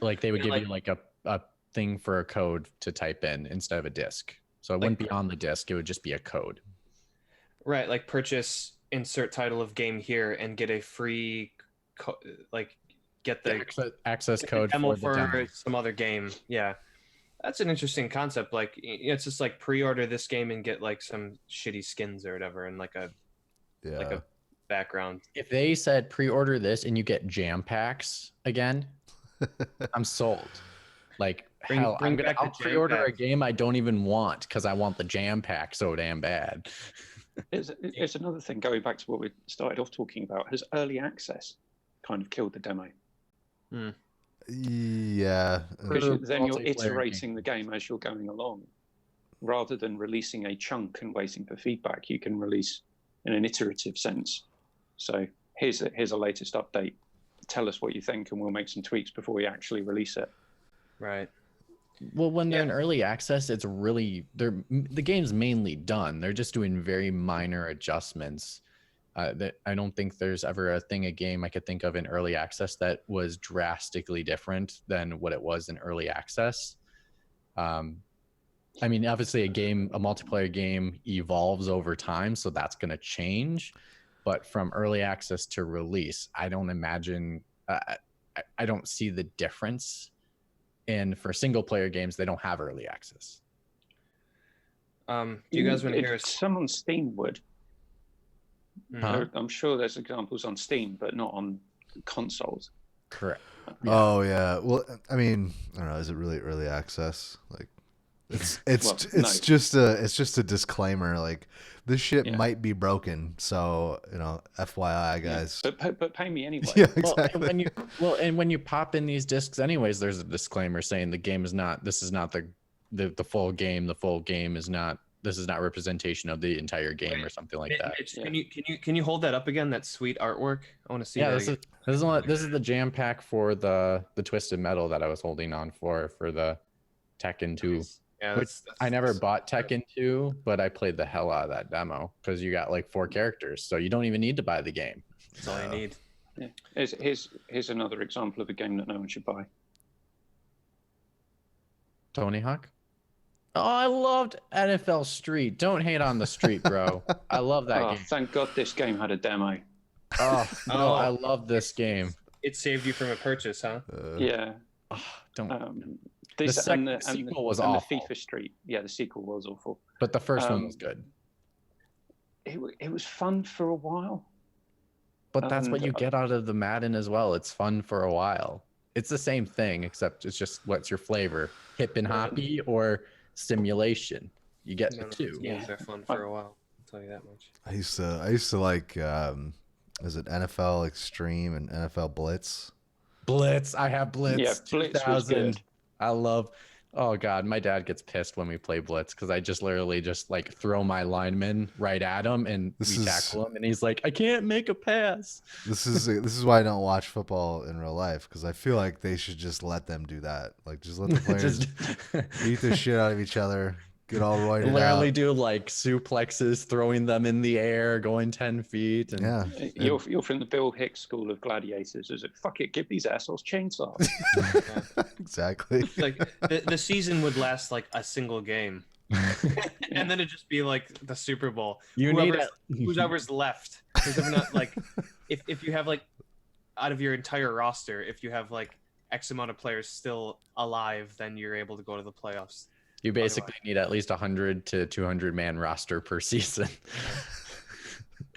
like they would give like- you like a thing for a code to type in instead of a disc. So it wouldn't be on the disc; it would just be a code. Right, like purchase insert title of game here and get a free, get the Access get the code demo for the demo. some other game. Yeah, that's an interesting concept. Like, it's just like pre-order this game and get like some shitty skins or whatever, and like a background. If they said pre-order this and you get jam packs again, I'm sold. Like, hell, I'll pre-order a game I don't even want because I want the jam pack so damn bad. It's another thing, going back to what we started off talking about. Has early access kind of killed the demo? Yeah. Because then you're iterating the game as you're going along. Rather than releasing a chunk and waiting for feedback, you can release in an iterative sense. So here's a latest update. Tell us what you think, and we'll make some tweaks before we actually release it. Right. Well, when they're in early access, it's really the game's mainly done. They're just doing very minor adjustments. That I don't think there's ever a game I could think of in early access that was drastically different than what it was in early access. I mean, obviously, a multiplayer game evolves over time, so that's going to change. But from early access to release, I don't imagine. I don't see the difference. And for single player games, they don't have early access. Do you guys want to hear some on Steam would? Huh? I'm sure there's examples on Steam, but not on consoles. Correct. Yeah. Oh yeah. Well, I mean, I don't know. Is it really early access? Like, it's just a disclaimer. Like, this shit might be broken. So, FYI, guys. Yeah. But pay me anyway. Yeah, exactly. And when you pop in these discs, anyways, there's a disclaimer saying the game is not. This is not the full game. The full game is not. This is not representation of the entire game or something like that. Mitch, can you hold that up again? That sweet artwork. I want to see. Yeah, that this is the jam pack for the Twisted Metal that I was holding on for the Tekken 2. Yeah, I never bought Tekken 2, but I played the hell out of that demo because you got like 4 characters, so you don't even need to buy the game. That's all you need. Yeah. Here's another example of a game that no one should buy. Tony Hawk. Oh, I loved NFL Street. Don't hate on the Street, bro. I love that game. Thank God this game had a demo. Oh, no, I love this game. It saved you from a purchase, huh? Yeah. Don't. This The sequel was and awful. the FIFA Street. Yeah, the sequel was awful. But the first one was good. It was fun for a while. But that's what And, you get out of the Madden as well. It's fun for a while. It's the same thing, except it's just what's your flavor, hip and hoppy or simulation. You get the two. Games are fun for a while. I'll tell you that much. I used to like, is it NFL Extreme and NFL Blitz? Blitz. I have Blitz. Yeah, Blitz was 2000. good. I love. Oh God, my dad gets pissed when we play Blitz because I just literally just like throw my lineman right at him and we tackle him, and he's like, I can't make a pass. This is why I don't watch football in real life, because I feel like they should just let them do that. Like, just let the players beat the shit out of each other, get all roided literally out. do like suplexes, throwing them in the air, going 10 feet. And Yeah, You're from the Bill Hicks school of gladiators. Is it? Fuck it, give these assholes chainsaws. exactly. Like the season would last like a single game, and then it'd just be like the Super Bowl. Whoever's left. Who's not like if you have like out of your entire roster, if you have like X amount of players still alive, then you're able to go to the playoffs. You basically need at least 100 to 200 man roster per season.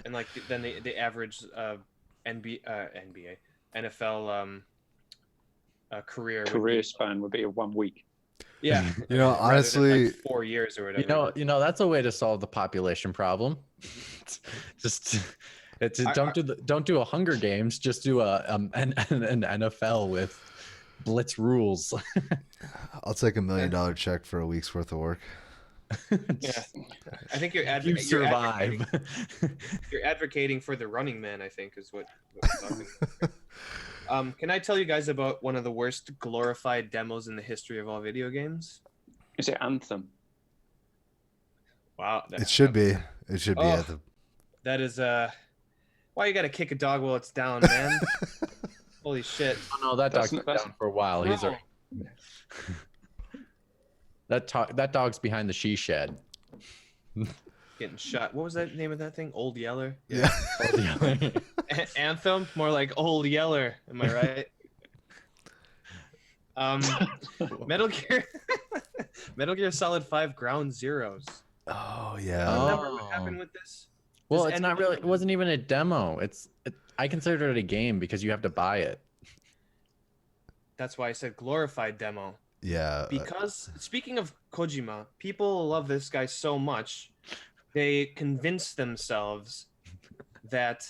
And like then the average NBA NFL career span would be a 1 week. Yeah, You know, rather than, honestly, like 4 years or whatever. You know that's a way to solve the population problem. Just don't do a Hunger Games. Just do an NFL with blitz rules. I'll take $1 million check for a week's worth of work. Yeah, I think you're You survive. You're advocating for the running man, I think, is what we're talking about. Can I tell you guys about one of the worst glorified demos in the history of all video games? Is it Anthem? Wow. It should be. It should be at the. That is why you gotta kick a dog while it's down, man? Holy shit. Oh, no, that dog's been down for a while. He's already... That dog's behind the she shed. Getting shot. What was that name of that thing? Old Yeller? Yeah. Anthem? More like Old Yeller. Am I right? Metal Gear Solid 5 Ground Zeroes. Oh yeah. Remember what happened with this? Well, it's not really. It wasn't even a demo. I consider it a game because you have to buy it. That's why I said glorified demo. Yeah. Because speaking of Kojima, people love this guy so much, they convince themselves that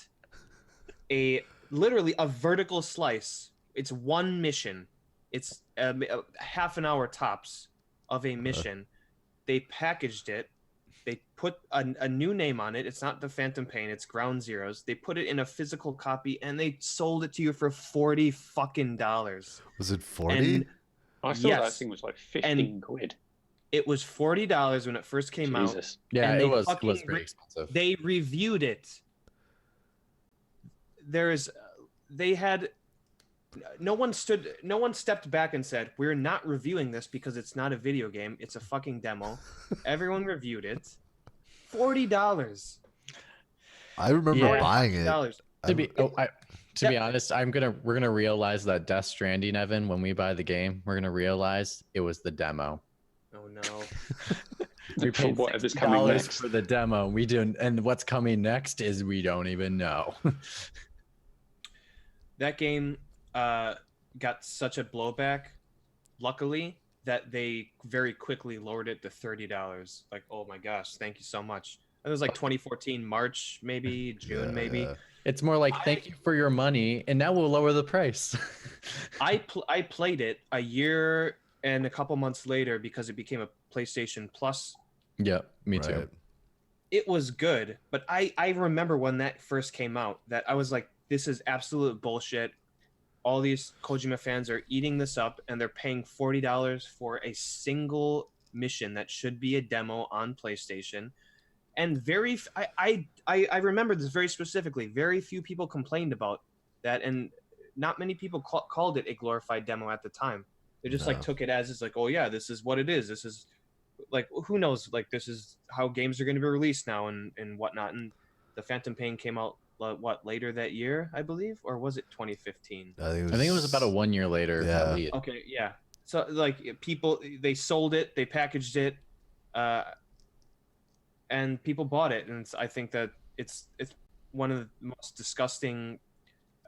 literally a vertical slice. It's one mission. It's a half an hour tops of a mission. They packaged it. They put a new name on it. It's not the Phantom Pain. It's Ground Zeroes. They put it in a physical copy and they sold it to you for $40 fucking dollars. Was it 40? I thought that thing was like 15 quid. It was $40 when it first came out. Yeah, and it was pretty expensive. They reviewed it. No one stepped back and said, we're not reviewing this because it's not a video game. It's a fucking demo. Everyone reviewed it. $40. I remember buying it. To be honest, we're gonna realize that Death Stranding, Evan, when we buy the game, we're gonna realize it was the demo. Oh no. We paid whatever's coming next for the demo. We didn't, and what's coming next is we don't even know. That game got such a blowback, luckily, that they very quickly lowered it to $30. Like, oh my gosh, thank you so much. It was like 2014 March, maybe June, maybe. Yeah. It's more like thank you for your money, and now we'll lower the price. I played it a year and a couple months later because it became a PlayStation Plus. Yeah, me too. It was good, but I remember when that first came out that I was like, this is absolute bullshit. All these Kojima fans are eating this up, and they're paying $40 for a single mission that should be a demo on PlayStation. And I remember this very specifically. Very few people complained about that, and not many people called it a glorified demo at the time. They just like took it as it's like, oh yeah, this is what it is. This is like, who knows? Like, this is how games are going to be released now and whatnot. And the Phantom Pain came out later that year, I believe, or was it 2015? I think it was about a 1 year later. Yeah. Okay, yeah. So like people, they sold it, they packaged it, and people bought it, and I think that it's one of the most disgusting.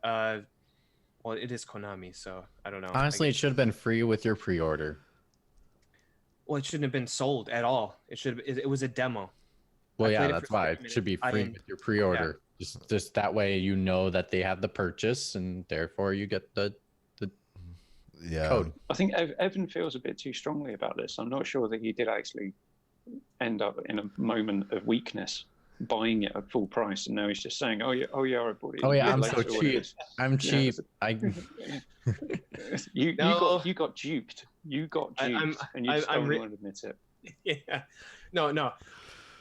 Well, it is Konami, so I don't know. Honestly, it should have been free with your pre-order. Well, it shouldn't have been sold at all. It should. It was a demo. Well, I yeah, played it that's for why 30 it should be minutes. free with your pre-order. Just that way you know that they have the purchase, and therefore you get the code. I think Evan feels a bit too strongly about this. I'm not sure that he did actually end up in a moment of weakness buying it at full price, and now he's just saying, "Oh yeah, I bought it." Oh yeah, I'm later so or cheap. whatever. I'm cheap. You No. got duped. You got duped, and you just don't want to admit it. Yeah, no.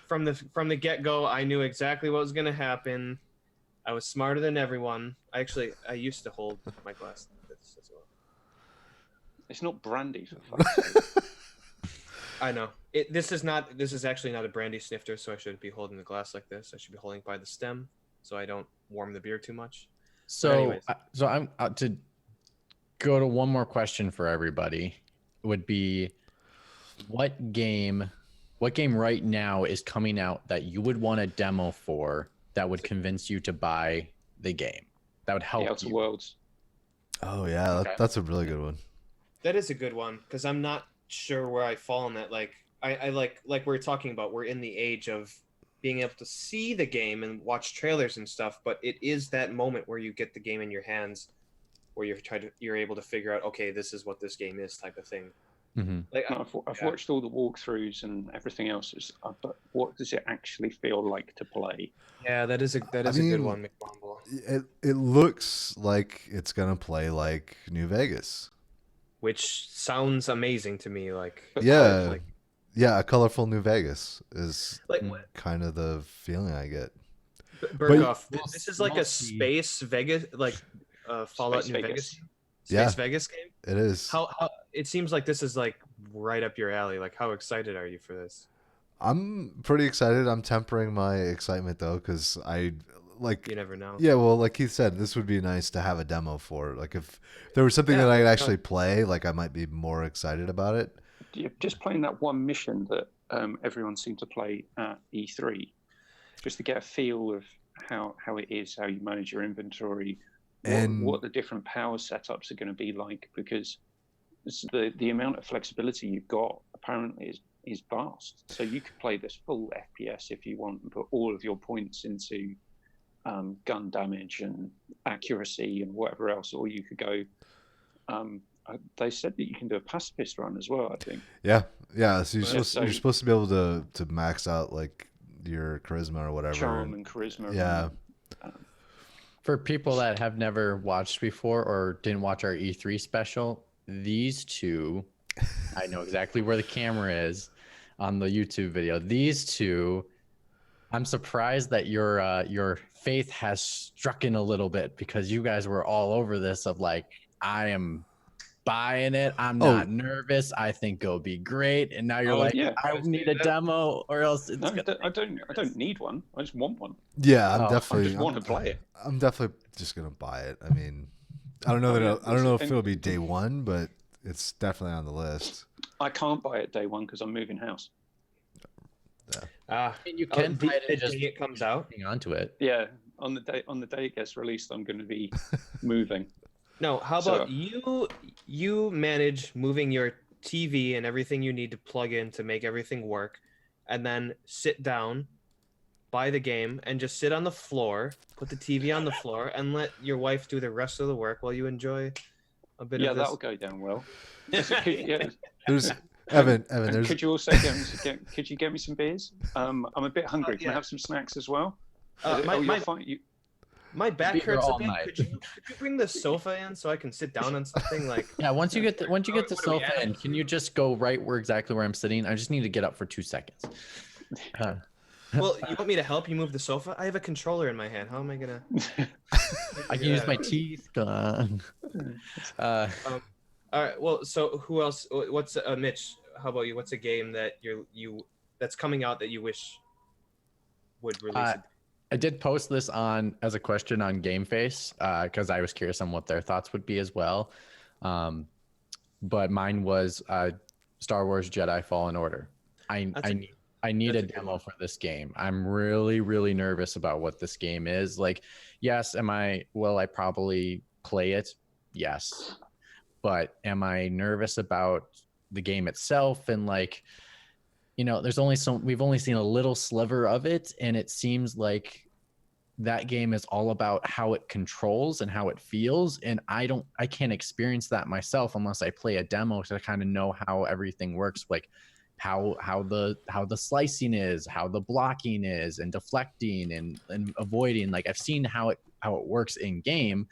From the get go, I knew exactly what was gonna happen. I was smarter than everyone. I used to hold my glass like this as well. It's not brandy, for fuck's sake. I know. This is actually not a brandy snifter, so I shouldn't be holding the glass like this. I should be holding by the stem, so I don't warm the beer too much. So I'm to go to one more question for everybody. Would be what game right now is coming out that you would want a demo for that would convince you to buy the game? That would help The Outer you. Worlds. Oh yeah, Okay. that's a really good one. That is a good one because I'm not sure where I fall in that. Like I like we were talking about, we're in the age of being able to see the game and watch trailers and stuff, but it is that moment where you get the game in your hands, where you're able to figure out, okay, this is what this game is, type of thing. Mm-hmm. Like I've watched all the walkthroughs and everything else. But what does it actually feel like to play? yeah, that is a good one, McWomble. It looks like it's gonna play like New Vegas. Which sounds amazing to me. Like Yeah, like, yeah, a colorful New Vegas is like kind of the feeling I get. Berkough, But- this is like a space Vegas, like Fallout Space New Vegas. Vegas. Yeah. Space Vegas game. It is. How it seems like this is like right up your alley. Like, how excited are you for this? I'm pretty excited. I'm tempering my excitement though, because I like. You never know. Yeah, well, like he said, this would be nice to have a demo for. Like, if there was something that I could actually play, like I might be more excited about it. Just playing that one mission that everyone seemed to play at E3, just to get a feel of how it is, how you manage your inventory, And- what the different power setups are going to be like, because the amount of flexibility you've got apparently is vast. So you could play this full FPS if you want and put all of your points into gun damage and accuracy and whatever else, or you could go. They said that you can do a pacifist run as well, I think. Yeah. So you're supposed to be able to max out like your charisma or whatever. Charm and charisma. Yeah. For people that have never watched before or didn't watch our E3 special, these two, I know exactly where the camera is on the YouTube video. These two, I'm surprised that your faith has struck in a little bit, because you guys were all over this of like, I am buying it. I'm not nervous. I think it'll be great. And now you're like, yeah. I need a demo or else it's No, gonna... I don't need one. I just want one. Yeah, I'm Oh, I I definitely. just want to play it. I'm definitely just gonna buy it. I mean, I don't know I don't know if it'll be day one, but it's definitely on the list. I can't buy it day one because I'm moving house. You can buy it and just it comes out. hang on to it. Yeah, on the day it gets released, I'm going to be moving. No, how about you manage moving your TV and everything you need to plug in to make everything work, and then sit down, buy the game, and just sit on the floor, put the TV on the floor, and let your wife do the rest of the work while you enjoy a bit Yeah, of this. that'll go down well. Yeah. There's Evan. There's Could you also could you get me some beers? I'm a bit hungry. Can I have some snacks as well? My back Be here hurts a all bit. night. Could you bring the sofa in so I can sit down on something like? Yeah, once you get the What are we sofa at? in, can you just go right where exactly where I'm sitting? I just need to get up for 2 seconds. Well, you want me to help you move the sofa? I have a controller in my hand. How am I gonna? I can use my teeth. Go on. All right. Well, so who else? What's Mitch? How about you? What's a game that that's coming out that you wish would release? I did post this as a question on GameFace because I was curious on what their thoughts would be as well. but mine was Star Wars Jedi Fallen Order. I need a demo for this game. I'm really, really nervous about what this game is. Like, yes, will I probably play it? Yes. But am I nervous about the game itself? And like, we've only seen a little sliver of it. And it seems like that game is all about how it controls and how it feels. And I can't experience that myself unless I play a demo to kind of know how everything works. Like, how the slicing is, how the blocking is, and deflecting and avoiding. Like, I've seen how it works in game,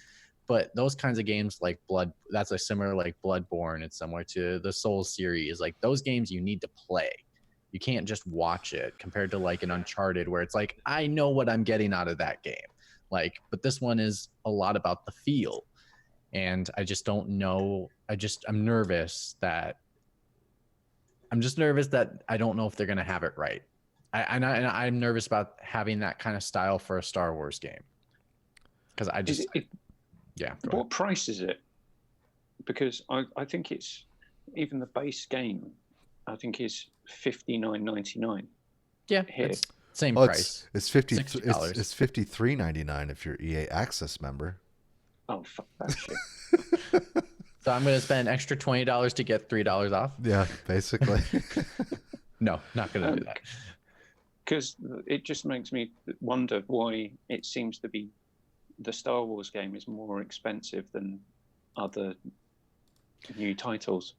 but those kinds of games like that's a similar, like Bloodborne. It's similar to the Souls series. Like, those games you need to play. You can't just watch it, compared to like an Uncharted where it's like, I know what I'm getting out of that game. Like, but this one is a lot about the feel. And I just don't know. I'm nervous that I don't know if they're going to have it right. I'm nervous about having that kind of style for a Star Wars game. Because What price is it? Because I think it's, even the base game, I think is $59.99. Yeah, here. It's same price. It's $50. $60. It's $53.99 if you're EA Access member. Oh, fuck that shit. So I'm going to spend an extra $20 to get $3 off? Yeah, basically. No, not going to do that. Because it just makes me wonder why it seems to be the Star Wars game is more expensive than other new titles.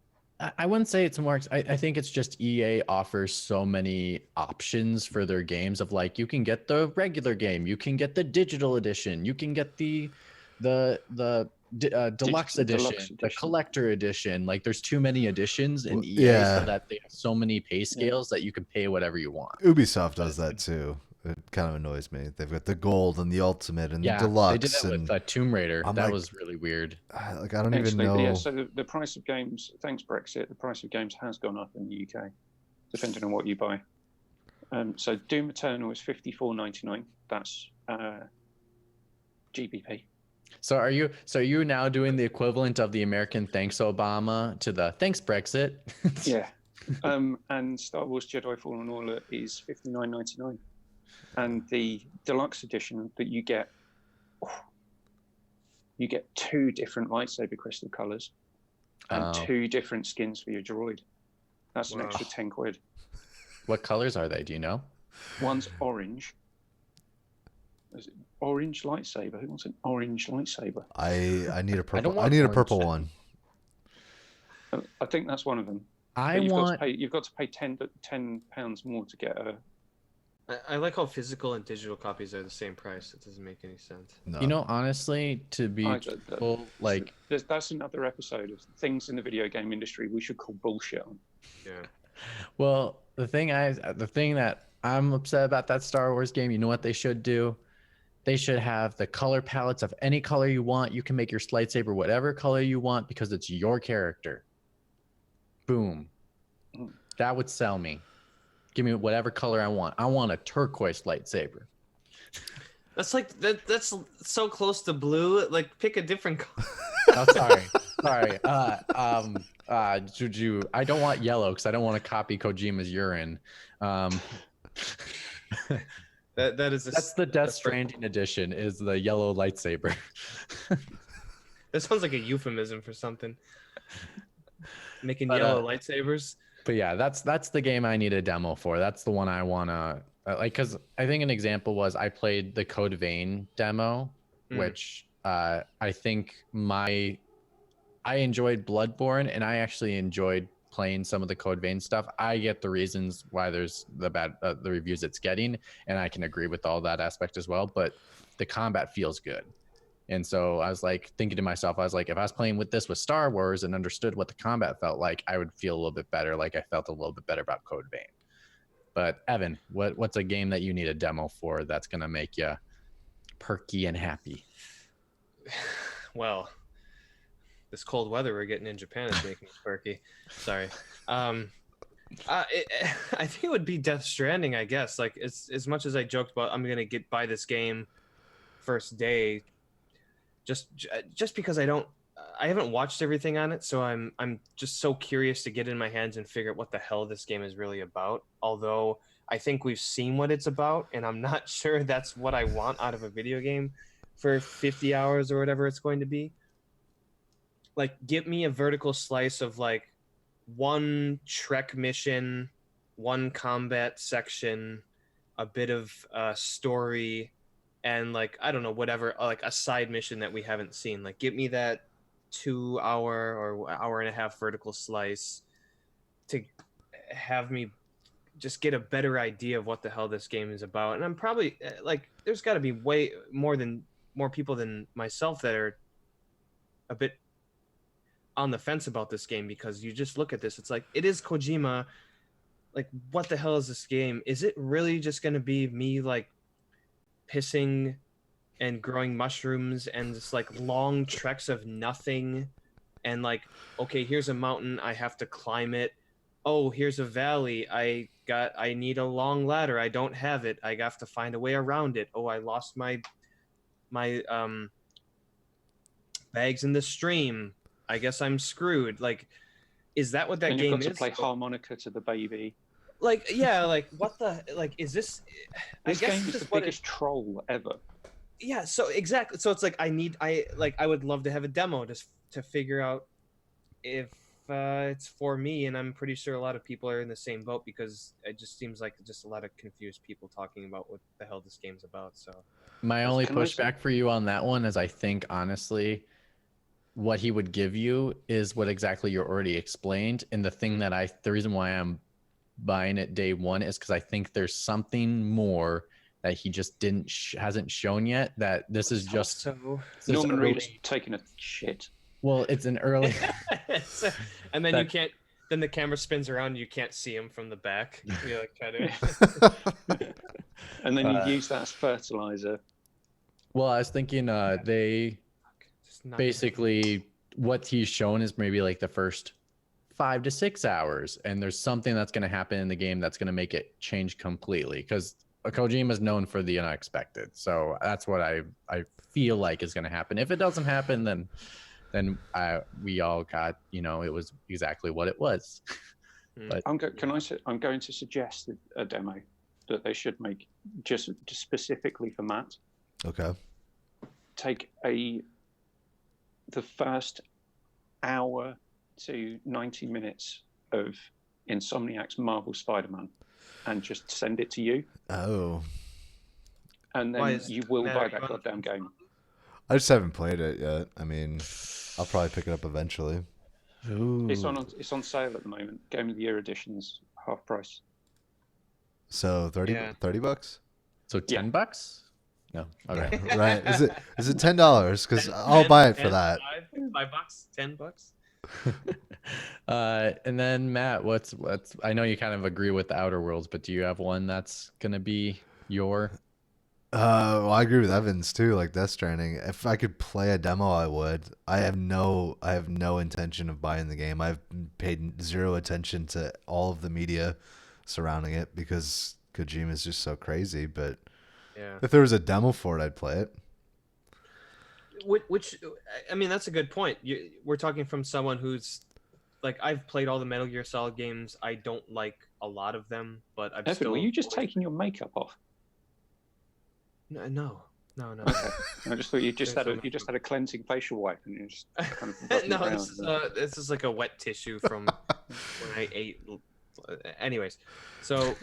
I wouldn't say it's more. I think it's just EA offers so many options for their games of like, you can get the regular game, you can get the digital edition, you can get the deluxe edition, the collector edition. Like, there's too many editions in EA, so that they have so many pay scales that you can pay whatever you want. Ubisoft does that too. It kind of annoys me. They've got the gold and the ultimate and the deluxe. They did that with Tomb Raider. That was really weird. I don't even know. Yeah, so the price of games, thanks Brexit, the price of games has gone up in the UK, depending on what you buy. So Doom Eternal is $54.99. That's GBP. So are you now doing the equivalent of the American thanks Obama to the thanks Brexit? Yeah. And Star Wars Jedi Fallen Order is $59.99. And the deluxe edition that you get 2 different lightsaber crystal colors and 2 different skins for your droid. That's an extra 10 quid. What colors are they? Do you know? One's orange. Is it orange lightsaber? Who wants an orange lightsaber? I need a purple. I need a purple one. I think that's one of them. You've got to pay £10 more to get a. I like how physical and digital copies are the same price. It doesn't make any sense. No. Honestly, to be truthful, like, that's another episode of things in the video game industry we should call bullshit on. Yeah. Well, the thing that I'm upset about that Star Wars game, you know what they should do? They should have the color palettes of any color you want. You can make your lightsaber whatever color you want because it's your character. Boom. That would sell me. Give me whatever color I want. I want a turquoise lightsaber. That's like that's so close to blue. Like, pick a different color. Oh, sorry. Juju, I don't want yellow because I don't want to copy Kojima's urine. That's the Death Stranding edition. Is the yellow lightsaber. That sounds like a euphemism for something. Making yellow lightsabers. But yeah, that's the game I need a demo for. That's the one I want to like, because I think an example was I played the Code Vein demo, which I think I enjoyed Bloodborne, and I actually enjoyed playing some of the Code Vein stuff. I get the reasons why there's the reviews it's getting, and I can agree with all that aspect as well. But the combat feels good. And so I was like thinking to myself, if I was playing with Star Wars and understood what the combat felt like, I would feel a little bit better. Like I felt a little bit better about Code Vein. But Evan, what's a game that you need a demo for that's going to make you perky and happy? Well, this cold weather we're getting in Japan is making me perky. Sorry. I think it would be Death Stranding, I guess. Like, as much as I joked about I'm going to buy this game first day, just because I don't I haven't watched everything on it, so I'm just so curious to get in my hands and figure out what the hell this game is really about. Although I think we've seen what it's about, and I'm not sure that's what I want out of a video game for 50 hours or whatever it's going to be. Like, give me a vertical slice of like one Trek mission, one combat section, a bit of story, and like, I don't know, whatever, like a side mission that we haven't seen. Like, give me that 2 hour or hour and a half vertical slice to have me just get a better idea of what the hell this game is about. And I'm probably like, there's got to be way more people than myself that are a bit on the fence about this game, because you just look at this, it's like, it is Kojima. Like, what the hell is this game? Is it really just going to be me like pissing and growing mushrooms and just like long treks of nothing, and like, okay, here's a mountain, I have to climb it. Oh, here's a valley, I need a long ladder, I don't have it, I have to find a way around it. Oh, I lost my bags in the stream, I guess I'm screwed. Like, is that what that and game you've got is? to play harmonica to the baby. Like, yeah, like, what the, like, is this? This I guess game is the biggest troll ever. Yeah, so exactly. So it's like, I would love to have a demo just to figure out if it's for me, and I'm pretty sure a lot of people are in the same boat, because it just seems like just a lot of confused people talking about what the hell this game's about. So My only pushback for you on that one is, I think honestly, what he would give you is what exactly you already explained. And the reason why I'm buying it day one is because I think there's something more that he just hasn't shown yet. That this is just so Norman Reedus taking a shit. Well, it's an early, and then then the camera spins around and you can't see him from the back. You like try to And then you use that as fertilizer. Well, I was thinking they basically, what he's shown is maybe like the first 5 to 6 hours, and there's something that's going to happen in the game that's going to make it change completely, because Kojima is known for the unexpected. So that's what I feel like is going to happen. If it doesn't happen, then we all got, it was exactly what it was. But I'm going to suggest a demo that they should make just specifically for Matt. Okay. Take the first hour to 90 minutes of Insomniac's Marvel Spider-Man and just send it to you. Oh. And then you will buy that goddamn game. I just haven't played it yet. I mean, I'll probably pick it up eventually. Ooh. It's on sale at the moment. Game of the Year editions, half price. So 30 bucks? So $10? No. Okay. Right. Is it $10? Because I'll buy it for that. $5, $10. And then Matt, what's I know you kind of agree with the Outer Worlds, but do you have one that's gonna be your? Well, I agree with Evans too. Like Death Stranding. If I could play a demo, I would. I have no intention of buying the game. I've paid zero attention to all of the media surrounding it because Kojima is just so crazy. But yeah, if there was a demo for it, I'd play it. Which I mean, that's a good point. We're talking from someone who's like, I've played all the Metal Gear Solid games. I don't like a lot of them, but I've Evan, still. were you just taking your makeup off? No. Okay. I just thought you just had a cleansing facial wipe and you just kind of no, this is like a wet tissue from when I ate. Anyways, so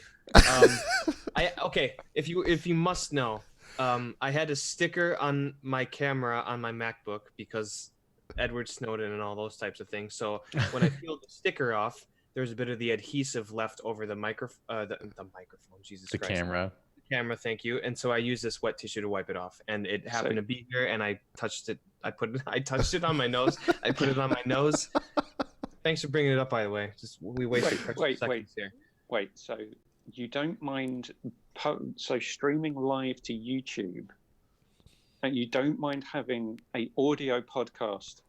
if you must know, I had a sticker on my camera on my MacBook because Edward Snowden and all those types of things. So when I peeled the sticker off, there's a bit of the adhesive left over the microphone. The microphone, Jesus Christ. The camera, thank you. And so I used this wet tissue to wipe it off, and it happened to be here. And I touched it. I touched it on my nose. I put it on my nose. Thanks for bringing it up, by the way. We wasted seconds here. Wait. So you don't mind streaming live to YouTube, and you don't mind having an audio podcast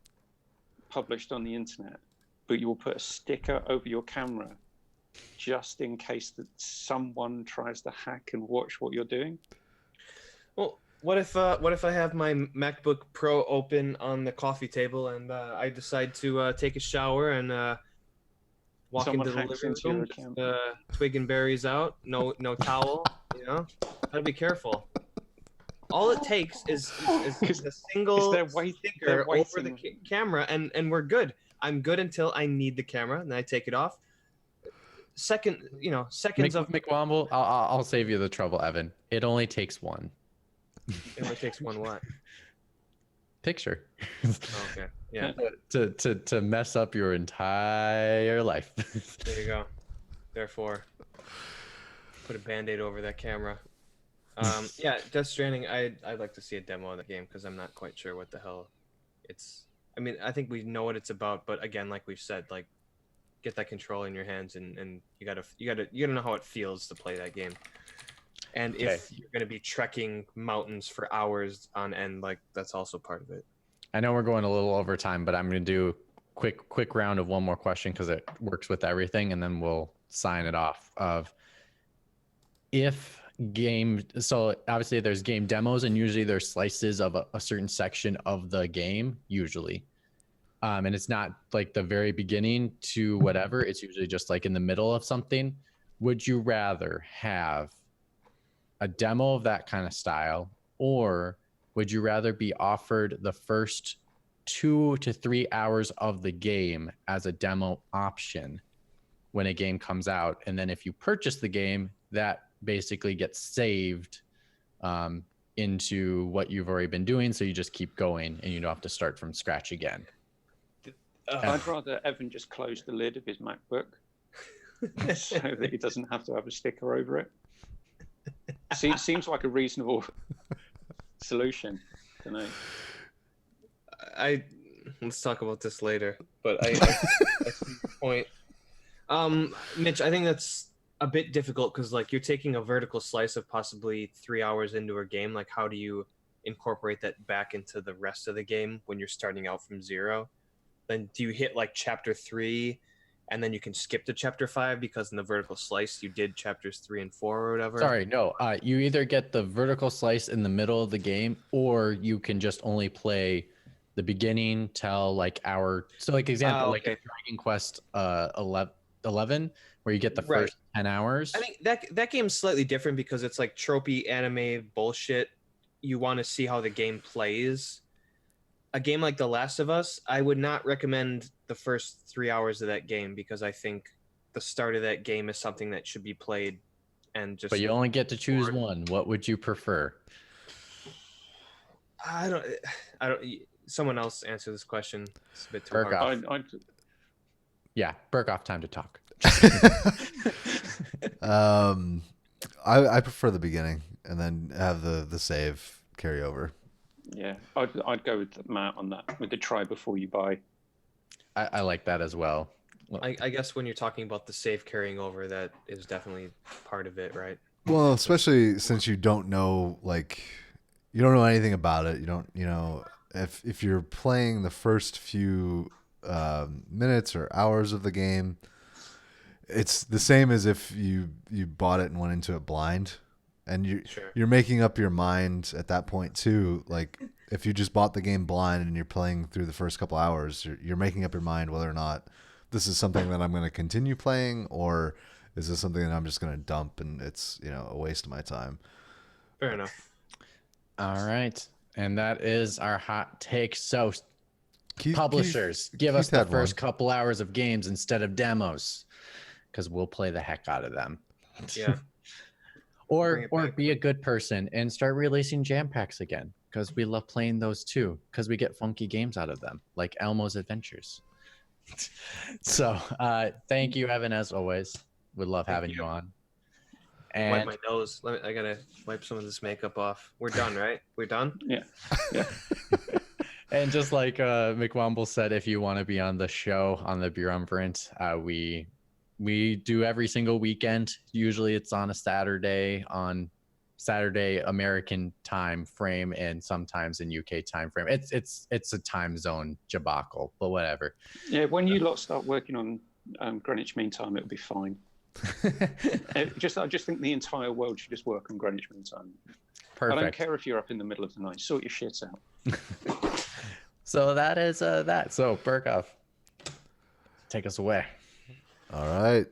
published on the internet, but you will put a sticker over your camera just in case that someone tries to hack and watch what you're doing? Well, What if I have my MacBook Pro open on the coffee table and I decide to take a shower and walk Someone into the hacks living into your room, account. twigging berries out, no towel, you know? Gotta be careful. All it takes is a single they're sticker over the waiting. camera, and we're good. I'm good until I need the camera, and then I take it off. Seconds of McWomble, I'll save you the trouble, Evan. It only takes one it only takes one what? picture Okay, yeah. to mess up your entire life. There you go. Therefore, put a Band-Aid over that camera. Yeah, Death Stranding. I'd like to see a demo of the game because I'm not quite sure what the hell it's. I mean, I think we know what it's about, but again, like we've said, like get that control in your hands, and you gotta know how it feels to play that game. And if you're gonna be trekking mountains for hours on end, like that's also part of it. I know we're going a little over time, but I'm going to do quick round of one more question because it works with everything, and then we'll sign it off. So obviously there's game demos, and usually there's slices of a certain section of the game, usually. And it's not like the very beginning to whatever. It's usually just like in the middle of something. Would you rather have a demo of that kind of style, or would you rather be offered the first 2 to 3 hours of the game as a demo option when a game comes out? And then if you purchase the game, that basically gets saved into what you've already been doing. So you just keep going and you don't have to start from scratch again. I'd rather Evan just close the lid of his MacBook so that he doesn't have to have a sticker over it. Seems like a reasonable solution to me. Let's talk about this later, but I see the point. Mitch, I think that's a bit difficult because like you're taking a vertical slice of possibly 3 hours into a game. Like, how do you incorporate that back into the rest of the game when you're starting out from zero? Then do you hit like chapter 3 and then you can skip to chapter 5 because in the vertical slice you did chapters 3 and 4 or whatever? Sorry, no. You either get the vertical slice in the middle of the game, or you can just only play the beginning till like hour. So like example, like Dragon Quest 11, where you get the first 10 hours. I think that game's slightly different because it's like tropey anime bullshit. You want to see how the game plays. A game like The Last of Us, I would not recommend the first 3 hours of that game because I think the start of that game is something that should be played and just. But you only get to choose one. What would you prefer? I don't. Someone else answer this question. It's a bit too hard. Yeah, Berkough, time to talk. I prefer the beginning and then have the save carry over. Yeah, I'd go with Matt on that, with the try before you buy. I like that as well. I guess when you're talking about the save carrying over, that is definitely part of it, right? Well, especially since you don't know, like, you don't know anything about it. You don't, if you're playing the first few minutes or hours of the game, it's the same as if you bought it and went into it blind. And you're making up your mind at that point too. Like if you just bought the game blind and you're playing through the first couple hours, you're making up your mind whether or not this is something that I'm going to continue playing, or is this something that I'm just going to dump and it's a waste of my time. Fair enough. All right, and that is our hot take. So publishers, give us the first couple hours of games instead of demos, because we'll play the heck out of them. Yeah. Or be a good person and start releasing jam packs again, because we love playing those too, because we get funky games out of them, like Elmo's Adventures. So thank you, Evan, as always. Would love having you on. And wipe my nose. I gotta wipe some of this makeup off. We're done, right? We're done? Yeah. And just like McWomble said, if you want to be on the show on the Beerumverate, we do every single weekend. Usually it's on Saturday American time frame, and sometimes in UK time frame. It's a time zone debacle, but whatever. Yeah, when you lot start working on Greenwich Mean Time, it'll be fine. I just think the entire world should just work on Greenwich Mean Time. I don't Perfect. care if you're up in the middle of the night. Sort your shit out. So that is that. So Berkough, take us away. All right.